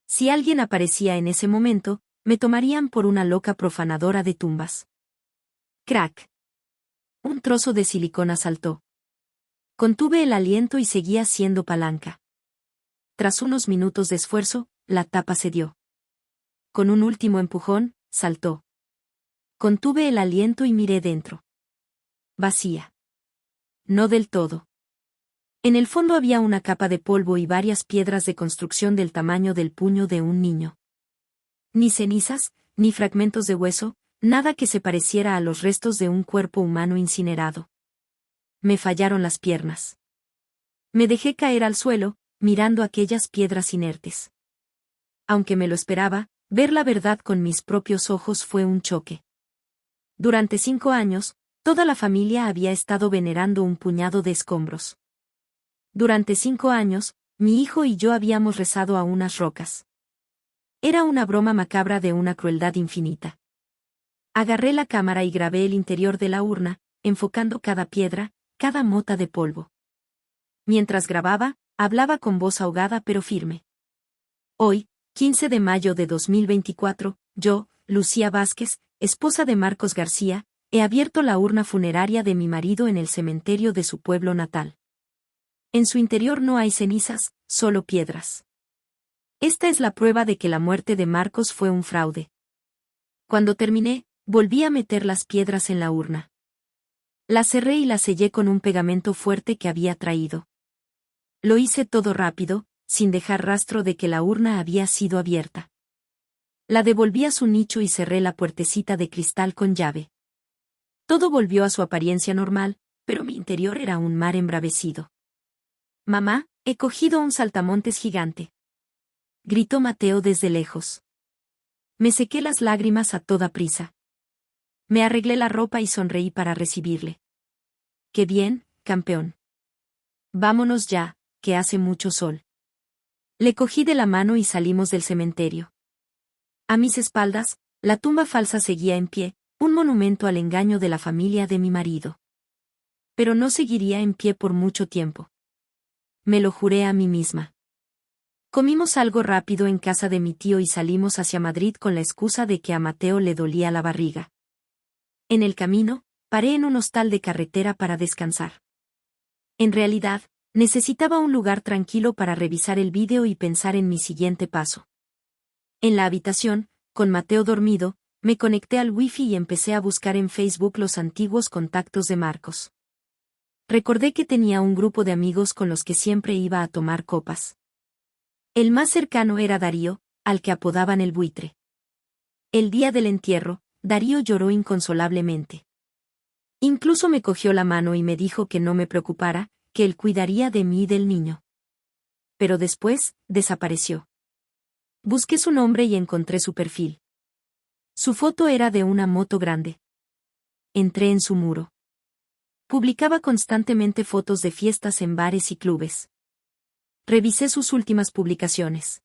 Si alguien aparecía en ese momento, me tomarían por una loca profanadora de tumbas. Crack. Un trozo de silicona saltó. Contuve el aliento y seguí haciendo palanca. Tras unos minutos de esfuerzo, la tapa cedió. Con un último empujón, saltó. Contuve el aliento y miré dentro. Vacía. No del todo. En el fondo había una capa de polvo y varias piedras de construcción del tamaño del puño de un niño. Ni cenizas, ni fragmentos de hueso, nada que se pareciera a los restos de un cuerpo humano incinerado. Me fallaron las piernas. Me dejé caer al suelo, mirando aquellas piedras inertes. Aunque me lo esperaba, ver la verdad con mis propios ojos fue un choque. Durante 5 años, toda la familia había estado venerando un puñado de escombros. Durante 5 años, mi hijo y yo habíamos rezado a unas rocas. Era una broma macabra de una crueldad infinita. Agarré la cámara y grabé el interior de la urna, enfocando cada piedra, cada mota de polvo. Mientras grababa, hablaba con voz ahogada pero firme. Hoy, 15 de mayo de 2024, yo, Lucía Vázquez, esposa de Marcos García, he abierto la urna funeraria de mi marido en el cementerio de su pueblo natal. En su interior no hay cenizas, solo piedras. Esta es la prueba de que la muerte de Marcos fue un fraude. Cuando terminé, volví a meter las piedras en la urna. La cerré y la sellé con un pegamento fuerte que había traído. Lo hice todo rápido, sin dejar rastro de que la urna había sido abierta. La devolví a su nicho y cerré la puertecita de cristal con llave. Todo volvió a su apariencia normal, pero mi interior era un mar embravecido. «Mamá, he cogido un saltamontes gigante», gritó Mateo desde lejos. Me sequé las lágrimas a toda prisa. Me arreglé la ropa y sonreí para recibirle. «Qué bien, campeón. Vámonos ya, que hace mucho sol». Le cogí de la mano y salimos del cementerio. A mis espaldas, la tumba falsa seguía en pie, un monumento al engaño de la familia de mi marido. Pero no seguiría en pie por mucho tiempo. Me lo juré a mí misma. Comimos algo rápido en casa de mi tío y salimos hacia Madrid con la excusa de que a Mateo le dolía la barriga. En el camino, paré en un hostal de carretera para descansar. En realidad, necesitaba un lugar tranquilo para revisar el vídeo y pensar en mi siguiente paso. En la habitación, con Mateo dormido, me conecté al wifi y empecé a buscar en Facebook los antiguos contactos de Marcos. Recordé que tenía un grupo de amigos con los que siempre iba a tomar copas. El más cercano era Darío, al que apodaban el buitre. El día del entierro, Darío lloró inconsolablemente. Incluso me cogió la mano y me dijo que no me preocupara, que él cuidaría de mí y del niño. Pero después, desapareció. Busqué su nombre y encontré su perfil. Su foto era de una moto grande. Entré en su muro. Publicaba constantemente fotos de fiestas en bares y clubes. Revisé sus últimas publicaciones.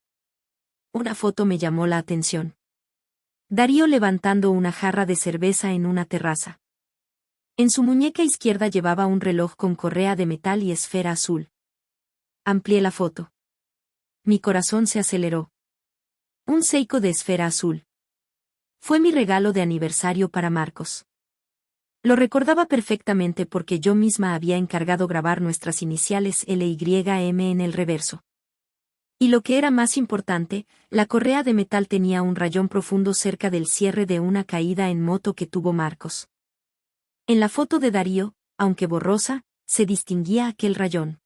Una foto me llamó la atención. Darío levantando una jarra de cerveza en una terraza. En su muñeca izquierda llevaba un reloj con correa de metal y esfera azul. Amplié la foto. Mi corazón se aceleró. Un Seiko de esfera azul. Fue mi regalo de aniversario para Marcos. Lo recordaba perfectamente porque yo misma había encargado grabar nuestras iniciales LYM en el reverso. Y lo que era más importante, la correa de metal tenía un rayón profundo cerca del cierre de una caída en moto que tuvo Marcos. En la foto de Darío, aunque borrosa, se distinguía aquel rayón.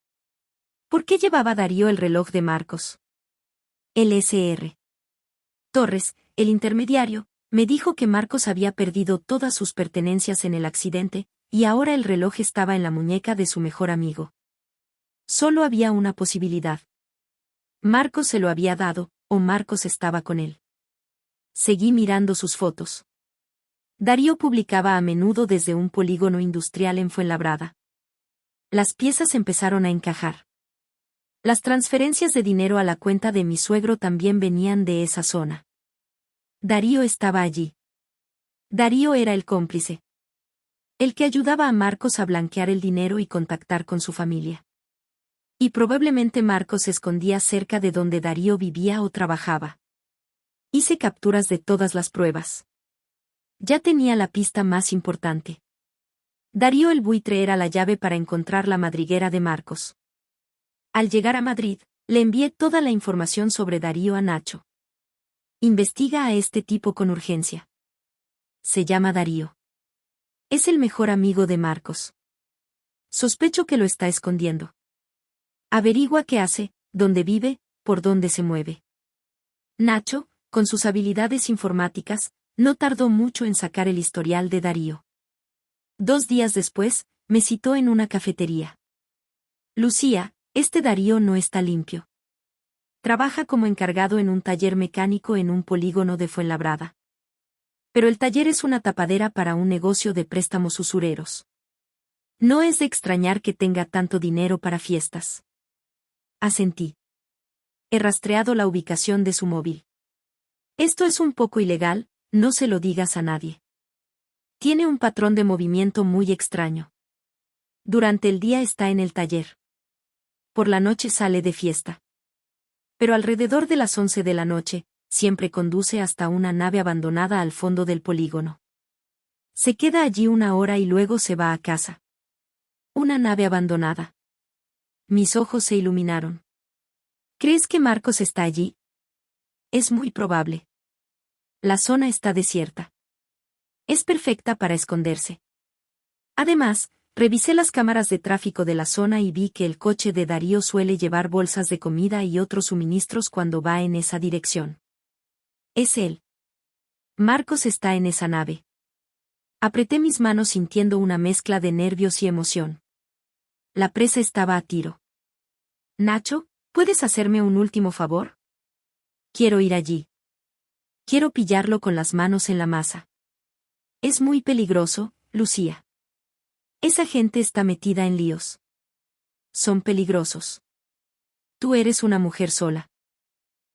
¿Por qué llevaba Darío el reloj de Marcos? El Sr. Torres, el intermediario, me dijo que Marcos había perdido todas sus pertenencias en el accidente, y ahora el reloj estaba en la muñeca de su mejor amigo. Solo había una posibilidad. Marcos se lo había dado, o Marcos estaba con él. Seguí mirando sus fotos. Darío publicaba a menudo desde un polígono industrial en Fuenlabrada. Las piezas empezaron a encajar. Las transferencias de dinero a la cuenta de mi suegro también venían de esa zona. Darío estaba allí. Darío era el cómplice. El que ayudaba a Marcos a blanquear el dinero y contactar con su familia. Y probablemente Marcos se escondía cerca de donde Darío vivía o trabajaba. Hice capturas de todas las pruebas. Ya tenía la pista más importante. Darío el buitre era la llave para encontrar la madriguera de Marcos. Al llegar a Madrid, le envié toda la información sobre Darío a Nacho. Investiga a este tipo con urgencia. Se llama Darío. Es el mejor amigo de Marcos. Sospecho que lo está escondiendo. Averigua qué hace, dónde vive, por dónde se mueve. Nacho, con sus habilidades informáticas, no tardó mucho en sacar el historial de Darío. 2 días después, me citó en una cafetería. Lucía, este Darío no está limpio. Trabaja como encargado en un taller mecánico en un polígono de Fuenlabrada. Pero el taller es una tapadera para un negocio de préstamos usureros. No es de extrañar que tenga tanto dinero para fiestas. Asentí. He rastreado la ubicación de su móvil. Esto es un poco ilegal, no se lo digas a nadie. Tiene un patrón de movimiento muy extraño. Durante el día está en el taller. Por la noche sale de fiesta. Pero alrededor de las 11 de la noche, siempre conduce hasta una nave abandonada al fondo del polígono. Se queda allí 1 hora y luego se va a casa. Una nave abandonada. Mis ojos se iluminaron. ¿Crees que Marcos está allí? Es muy probable. La zona está desierta. Es perfecta para esconderse. Además, revisé las cámaras de tráfico de la zona y vi que el coche de Darío suele llevar bolsas de comida y otros suministros cuando va en esa dirección. Es él. Marcos está en esa nave. Apreté mis manos sintiendo una mezcla de nervios y emoción. La presa estaba a tiro. Nacho, ¿puedes hacerme un último favor? Quiero ir allí. Quiero pillarlo con las manos en la masa. Es muy peligroso, Lucía. Esa gente está metida en líos. Son peligrosos. Tú eres una mujer sola.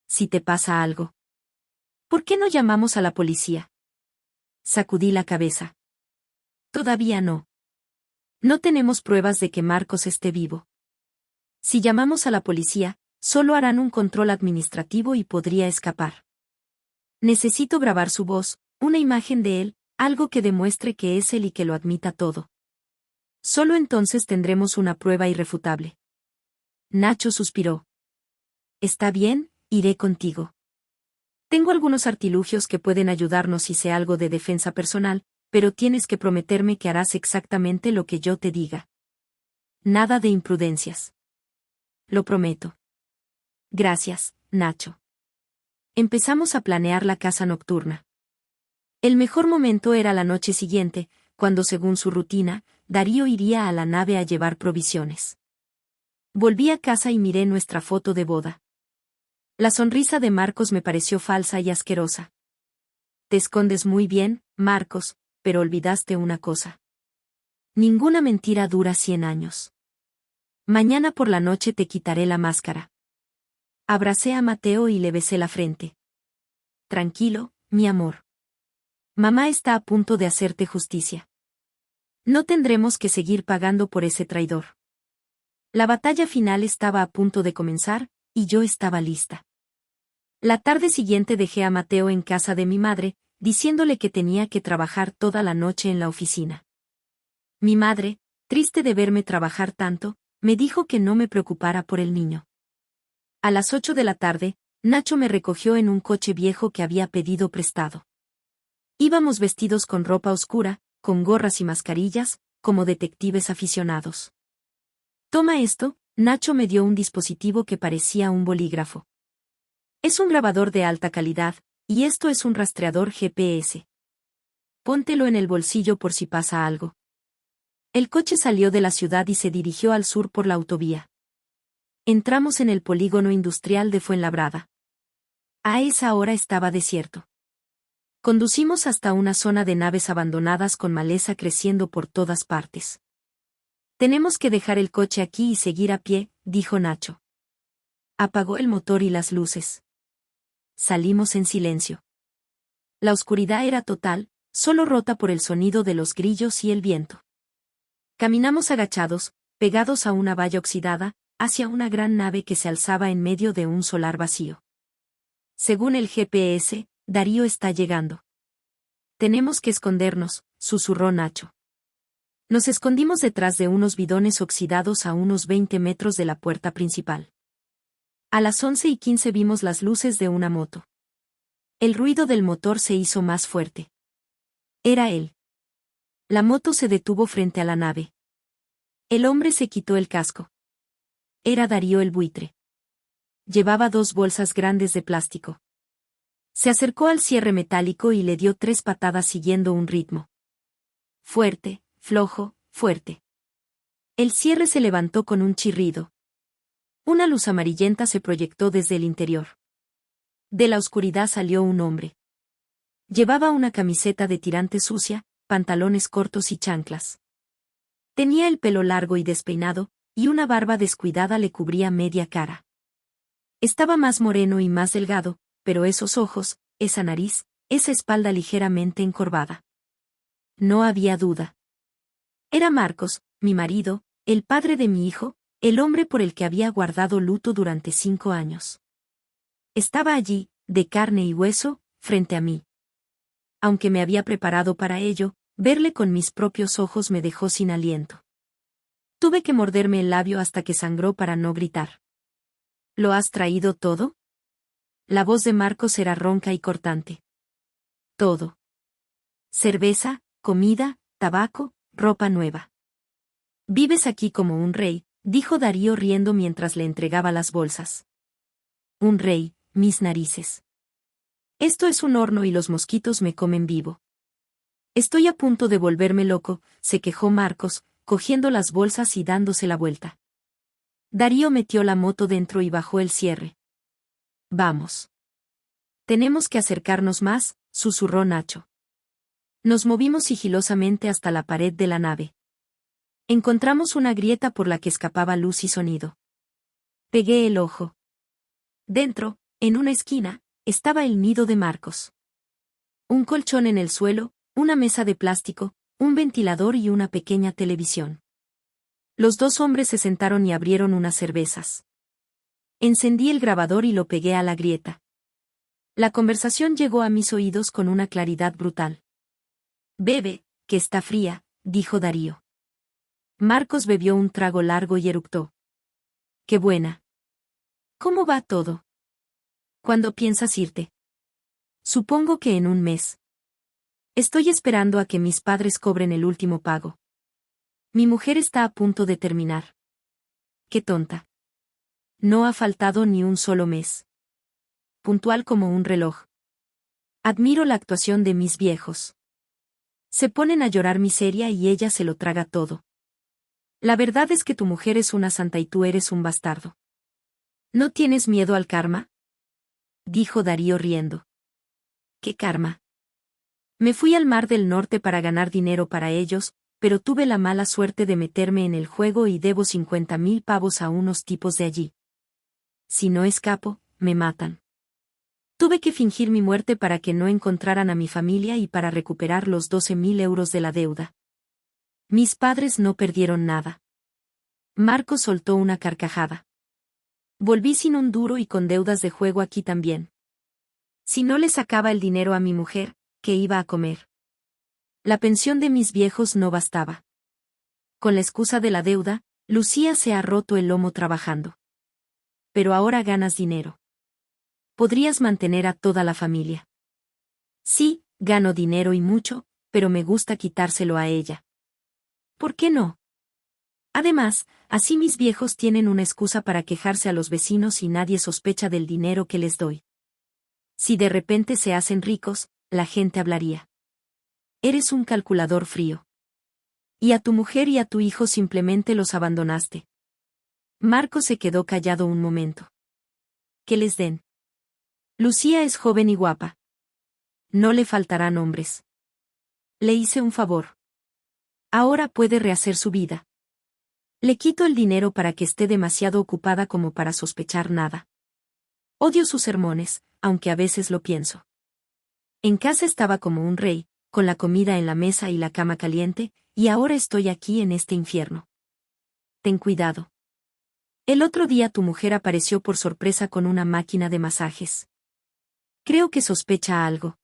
Si te pasa algo. ¿Por qué no llamamos a la policía? Sacudí la cabeza. Todavía no. No tenemos pruebas de que Marcos esté vivo. Si llamamos a la policía, solo harán un control administrativo y podría escapar. Necesito grabar su voz, una imagen de él, algo que demuestre que es él y que lo admita todo. Solo entonces tendremos una prueba irrefutable. Nacho suspiró. Está bien, iré contigo. Tengo algunos artilugios que pueden ayudarnos si sé algo de defensa personal, pero tienes que prometerme que harás exactamente lo que yo te diga. Nada de imprudencias. Lo prometo. Gracias, Nacho. Empezamos a planear la caza nocturna. El mejor momento era la noche siguiente, cuando según su rutina, Darío iría a la nave a llevar provisiones. Volví a casa y miré nuestra foto de boda. La sonrisa de Marcos me pareció falsa y asquerosa. Te escondes muy bien, Marcos, pero olvidaste una cosa. Ninguna mentira dura 100 años. Mañana por la noche te quitaré la máscara. Abracé a Mateo y le besé la frente. Tranquilo, mi amor. Mamá está a punto de hacerte justicia. No tendremos que seguir pagando por ese traidor. La batalla final estaba a punto de comenzar, y yo estaba lista. La tarde siguiente dejé a Mateo en casa de mi madre, diciéndole que tenía que trabajar toda la noche en la oficina. Mi madre, triste de verme trabajar tanto, me dijo que no me preocupara por el niño. A las 8 de la tarde, Nacho me recogió en un coche viejo que había pedido prestado. Íbamos vestidos con ropa oscura, con gorras y mascarillas, como detectives aficionados. Toma esto, Nacho me dio un dispositivo que parecía un bolígrafo. Es un grabador de alta calidad, y esto es un rastreador GPS. Póntelo en el bolsillo por si pasa algo. El coche salió de la ciudad y se dirigió al sur por la autovía. Entramos en el polígono industrial de Fuenlabrada. A esa hora estaba desierto. Conducimos hasta una zona de naves abandonadas con maleza creciendo por todas partes. Tenemos que dejar el coche aquí y seguir a pie, dijo Nacho. Apagó el motor y las luces. Salimos en silencio. La oscuridad era total, solo rota por el sonido de los grillos y el viento. Caminamos agachados, pegados a una valla oxidada, hacia una gran nave que se alzaba en medio de un solar vacío. Según el GPS, Darío está llegando. Tenemos que escondernos, susurró Nacho. Nos escondimos detrás de unos bidones oxidados a unos 20 metros de la puerta principal. A las 11:15 vimos las luces de una moto. El ruido del motor se hizo más fuerte. Era él. La moto se detuvo frente a la nave. El hombre se quitó el casco. Era Darío el buitre. Llevaba 2 bolsas grandes de plástico. Se acercó al cierre metálico y le dio 3 patadas siguiendo un ritmo. Fuerte, flojo, fuerte. El cierre se levantó con un chirrido. Una luz amarillenta se proyectó desde el interior. De la oscuridad salió un hombre. Llevaba una camiseta de tirante sucia, pantalones cortos y chanclas. Tenía el pelo largo y despeinado, y una barba descuidada le cubría media cara. Estaba más moreno y más delgado, pero esos ojos, esa nariz, esa espalda ligeramente encorvada. No había duda. Era Marcos, mi marido, el padre de mi hijo, el hombre por el que había guardado luto durante 5 años. Estaba allí, de carne y hueso, frente a mí. Aunque me había preparado para ello, verle con mis propios ojos me dejó sin aliento. Tuve que morderme el labio hasta que sangró para no gritar. ¿Lo has traído todo? La voz de Marcos era ronca y cortante. Todo. Cerveza, comida, tabaco, ropa nueva. Vives aquí como un rey, dijo Darío riendo mientras le entregaba las bolsas. Un rey, mis narices. Esto es un horno y los mosquitos me comen vivo. Estoy a punto de volverme loco, se quejó Marcos, cogiendo las bolsas y dándose la vuelta. Darío metió la moto dentro y bajó el cierre. Vamos. Tenemos que acercarnos más, susurró Nacho. Nos movimos sigilosamente hasta la pared de la nave. Encontramos una grieta por la que escapaba luz y sonido. Pegué el ojo. Dentro, en una esquina, estaba el nido de Marcos. Un colchón en el suelo, una mesa de plástico, un ventilador y una pequeña televisión. Los dos hombres se sentaron y abrieron unas cervezas. Encendí el grabador y lo pegué a la grieta. La conversación llegó a mis oídos con una claridad brutal. Bebe, que está fría, dijo Darío. Marcos bebió un trago largo y eructó. ¡Qué buena! ¿Cómo va todo? ¿Cuándo piensas irte? Supongo que en un mes. Estoy esperando a que mis padres cobren el último pago. Mi mujer está a punto de terminar. ¡Qué tonta! No ha faltado ni un solo mes. Puntual como un reloj. Admiro la actuación de mis viejos. Se ponen a llorar miseria y ella se lo traga todo. La verdad es que tu mujer es una santa y tú eres un bastardo. ¿No tienes miedo al karma? Dijo Darío riendo. ¿Qué karma? Me fui al Mar del Norte para ganar dinero para ellos, pero tuve la mala suerte de meterme en el juego y debo 50.000 pavos a unos tipos de allí. Si no escapo, me matan. Tuve que fingir mi muerte para que no encontraran a mi familia y para recuperar los 12.000 euros de la deuda. Mis padres no perdieron nada. Marcos soltó una carcajada. Volví sin un duro y con deudas de juego aquí también. Si no le sacaba el dinero a mi mujer, ¿qué iba a comer? La pensión de mis viejos no bastaba. Con la excusa de la deuda, Lucía se ha roto el lomo trabajando. Pero ahora ganas dinero. Podrías mantener a toda la familia. Sí, gano dinero y mucho, pero me gusta quitárselo a ella. ¿Por qué no? Además, así mis viejos tienen una excusa para quejarse a los vecinos y nadie sospecha del dinero que les doy. Si de repente se hacen ricos, la gente hablaría. Eres un calculador frío. Y a tu mujer y a tu hijo simplemente los abandonaste. Marco se quedó callado un momento. ¿Qué les den? Lucía es joven y guapa. No le faltarán hombres. Le hice un favor. Ahora puede rehacer su vida. Le quito el dinero para que esté demasiado ocupada como para sospechar nada. Odio sus sermones, aunque a veces lo pienso. En casa estaba como un rey, con la comida en la mesa y la cama caliente, y ahora estoy aquí en este infierno. Ten cuidado. El otro día tu mujer apareció por sorpresa con una máquina de masajes. Creo que sospecha algo.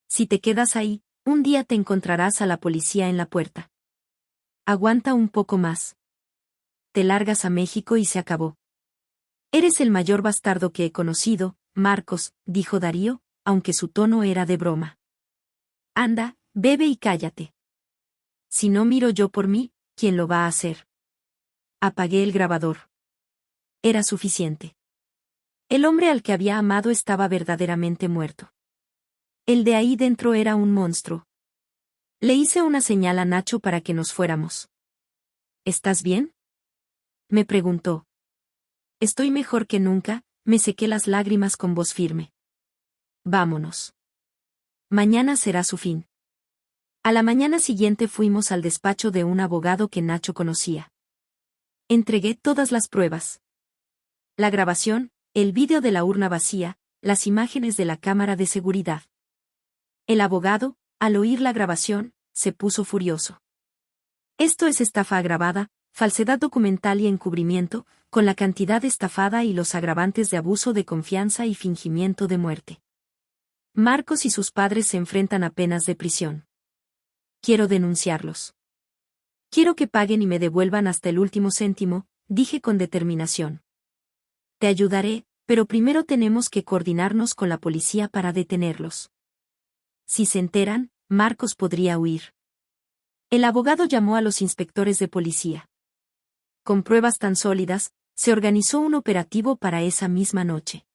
Si te quedas ahí, un día te encontrarás a la policía en la puerta. Aguanta un poco más. Te largas a México y se acabó. Eres el mayor bastardo que he conocido, Marcos, dijo Darío, aunque su tono era de broma. Anda, bebe y cállate. Si no miro yo por mí, ¿quién lo va a hacer? Apagué el grabador. Era suficiente. El hombre al que había amado estaba verdaderamente muerto. El de ahí dentro era un monstruo. Le hice una señal a Nacho para que nos fuéramos. ¿Estás bien? Me preguntó. Estoy mejor que nunca, me sequé las lágrimas con voz firme. Vámonos. Mañana será su fin. A la mañana siguiente fuimos al despacho de un abogado que Nacho conocía. Entregué todas las pruebas. La grabación, el vídeo de la urna vacía, las imágenes de la cámara de seguridad. El abogado, al oír la grabación, se puso furioso. Esto es estafa agravada, falsedad documental y encubrimiento, con la cantidad estafada y los agravantes de abuso de confianza y fingimiento de muerte. Marcos y sus padres se enfrentan a penas de prisión. Quiero denunciarlos. Quiero que paguen y me devuelvan hasta el último céntimo, dije con determinación. Te ayudaré, pero primero tenemos que coordinarnos con la policía para detenerlos. Si se enteran, Marcos podría huir. El abogado llamó a los inspectores de policía. Con pruebas tan sólidas, se organizó un operativo para esa misma noche.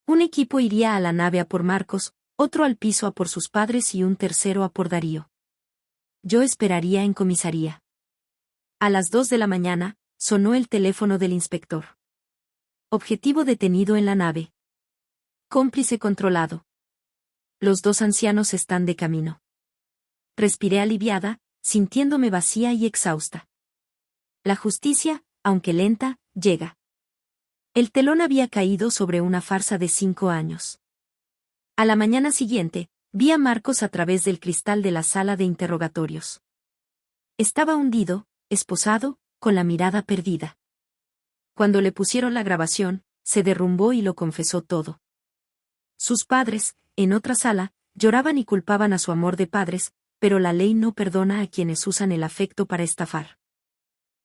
Un equipo iría a la nave a por Marcos, otro al piso a por sus padres y un tercero a por Darío. Yo esperaría en comisaría. A las 2 de la mañana, sonó el teléfono del inspector. Objetivo detenido en la nave. Cómplice controlado. Los dos ancianos están de camino. Respiré aliviada, sintiéndome vacía y exhausta. La justicia, aunque lenta, llega. El telón había caído sobre una farsa de 5 años. A la mañana siguiente, vi a Marcos a través del cristal de la sala de interrogatorios. Estaba hundido, esposado, con la mirada perdida. Cuando le pusieron la grabación, se derrumbó y lo confesó todo. Sus padres, en otra sala, lloraban y culpaban a su amor de padres, pero la ley no perdona a quienes usan el afecto para estafar.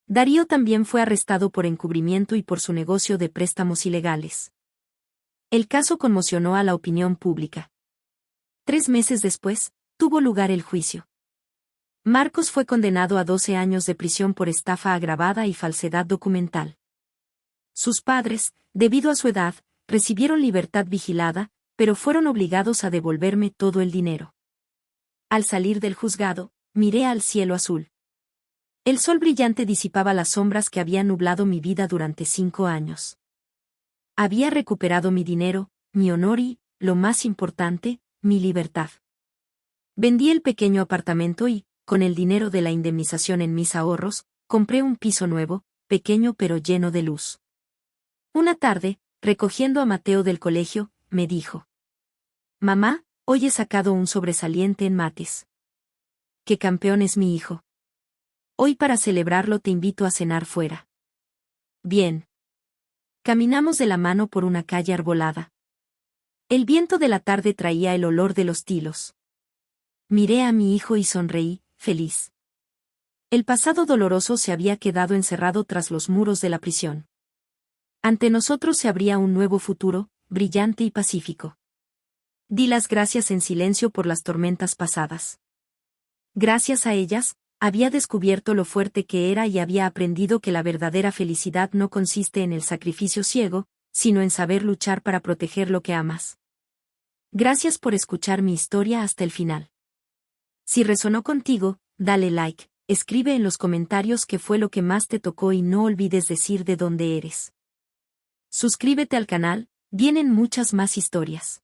Darío también fue arrestado por encubrimiento y por su negocio de préstamos ilegales. El caso conmocionó a la opinión pública. 3 meses después, tuvo lugar el juicio. Marcos fue condenado a 12 años de prisión por estafa agravada y falsedad documental. Sus padres, debido a su edad, recibieron libertad vigilada, pero fueron obligados a devolverme todo el dinero. Al salir del juzgado, miré al cielo azul. El sol brillante disipaba las sombras que habían nublado mi vida durante 5 años. Había recuperado mi dinero, mi honor y, lo más importante, mi libertad. Vendí el pequeño apartamento y, con el dinero de la indemnización en mis ahorros, compré un piso nuevo, pequeño pero lleno de luz. Una tarde, recogiendo a Mateo del colegio, me dijo: «Mamá, hoy he sacado un sobresaliente en mates. ¡Qué campeón es mi hijo! Hoy para celebrarlo te invito a cenar fuera». Bien. Caminamos de la mano por una calle arbolada. El viento de la tarde traía el olor de los tilos. Miré a mi hijo y sonreí, feliz. El pasado doloroso se había quedado encerrado tras los muros de la prisión. Ante nosotros se abría un nuevo futuro, brillante y pacífico. Di las gracias en silencio por las tormentas pasadas. Gracias a ellas, había descubierto lo fuerte que era y había aprendido que la verdadera felicidad no consiste en el sacrificio ciego, sino en saber luchar para proteger lo que amas. Gracias por escuchar mi historia hasta el final. Si resonó contigo, dale like, escribe en los comentarios qué fue lo que más te tocó y no olvides decir de dónde eres. Suscríbete al canal, vienen muchas más historias.